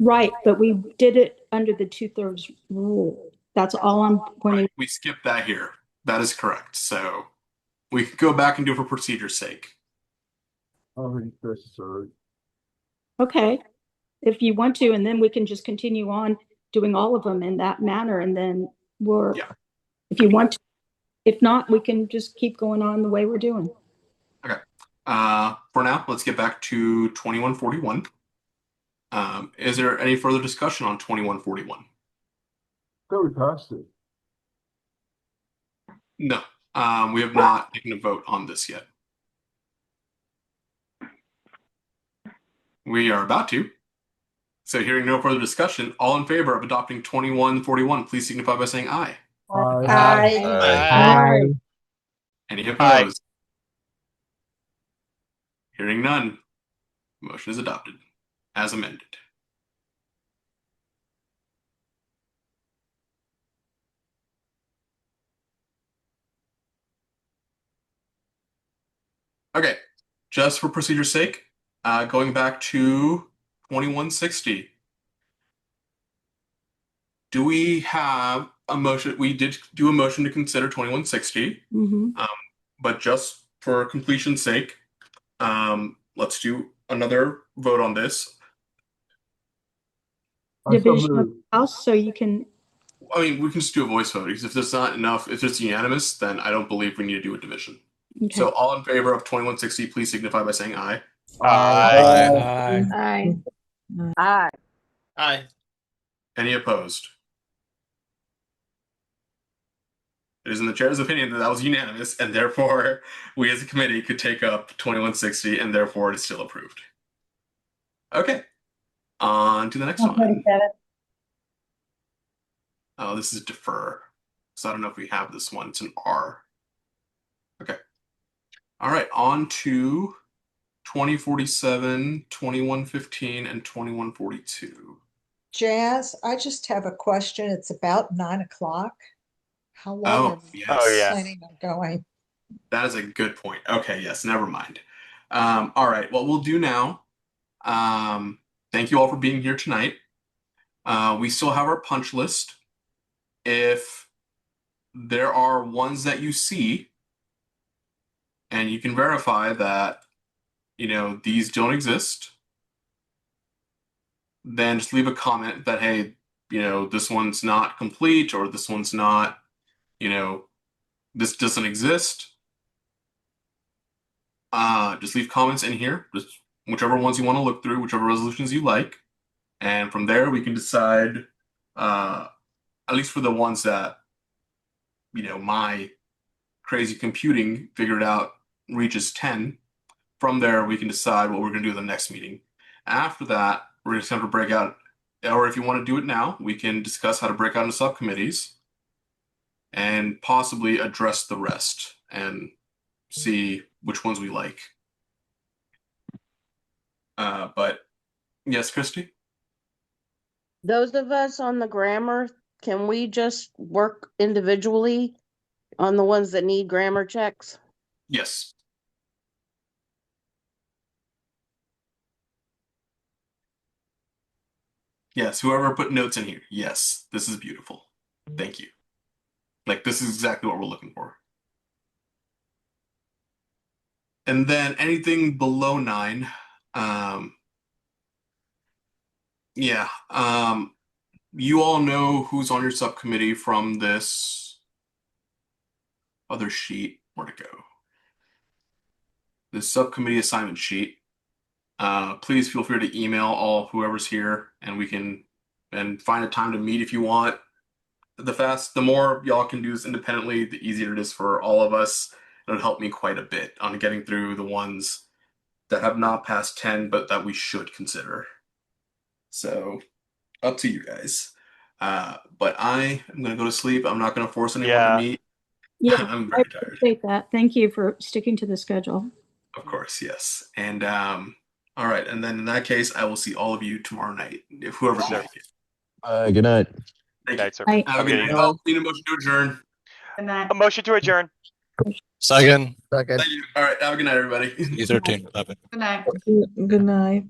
Right, but we did it under the 2/3 rule. That's all I'm pointing. Right. We skipped that here. That is correct. So we could go back and do it for procedure's sake. Already necessary. Okay, if you want to, and then we can just continue on doing all of them in that manner, and then if you want to. If not, we can just keep going on the way we're doing. Okay. For now, let's get back to 2141. Is there any further discussion on 2141? So we passed it. No. We have not taken a vote on this yet. We are about to. So hearing no further discussion, all in favor of adopting 2141, please signify by saying aye. Aye. Any opposed? Hearing none, motion is adopted as amended. Okay, just for procedure's sake, going back to 2160. Do we have a motion? We did do a motion to consider 2160, but just for completion's sake, let's do another vote on this. Division of the House, so you can. I mean, we can just do a voice vote because if there's not enough, if it's unanimous, then I don't believe we need to do a division. Okay. So all in favor of 2160, please signify by saying aye. Aye. Aye. Aye. Aye. Any opposed? It is in the chair's opinion that that was unanimous, and therefore we as a committee could take up 2160, and therefore it is still approved. Okay, on to the next one. Oh, this is defer. So I don't know if we have this one. It's an R. Okay. All right, on to 2047, 2115, and 2142. Jazz, I just have a question. It's about 9 o'clock. How long Oh, are we yes. planning on going? That is a good point. Okay, yes, never mind. All right, what we'll do now, thank you all for being here tonight. We still have our punch list. If there are ones that you see and you can verify that, these don't exist, then just leave a comment that, hey, this one's not complete or this one's not, this doesn't exist. Just leave comments in here, just whichever ones you want to look through, whichever resolutions you like. And from there, we can decide, at least for the ones that, my crazy computing figured out reaches 10. From there, we can decide what we're going to do in the next meeting. After that, we're just going to break out, or if you want to do it now, we can discuss how to break out into subcommittees and possibly address the rest and see which ones we like. But yes, Christy? Those of us on the grammar, can we just work individually on the ones that need grammar checks? Yes. Yes, whoever put notes in here. Yes, this is beautiful. Thank you. Like, this is exactly what we're looking for. And then anything below 9, yeah, you all know who's on your subcommittee from this other sheet. Where'd it go? This subcommittee assignment sheet. Please feel free to email all whoever's here, and we can find a time to meet if you want. The more y'all can do this independently, the easier it is for all of us. It'll help me quite a bit on getting through the ones that have not passed 10, but that we should consider. So, up to you guys. But I am going to go to sleep. I'm not going to force anyone to meet. Yeah, I'm I very tired. appreciate that. Thank you for sticking to the schedule. Of course, yes. And all right. And then in that case, I will see all of you tomorrow night, if whoever's Sure. making it. Good night. Thank Good you. night, sir. Night. Have a good night. evening. Need a motion to adjourn. Good night. A motion to adjourn. Second. Thank you. All right. Have a good night, everybody. E13. Good night. Good night.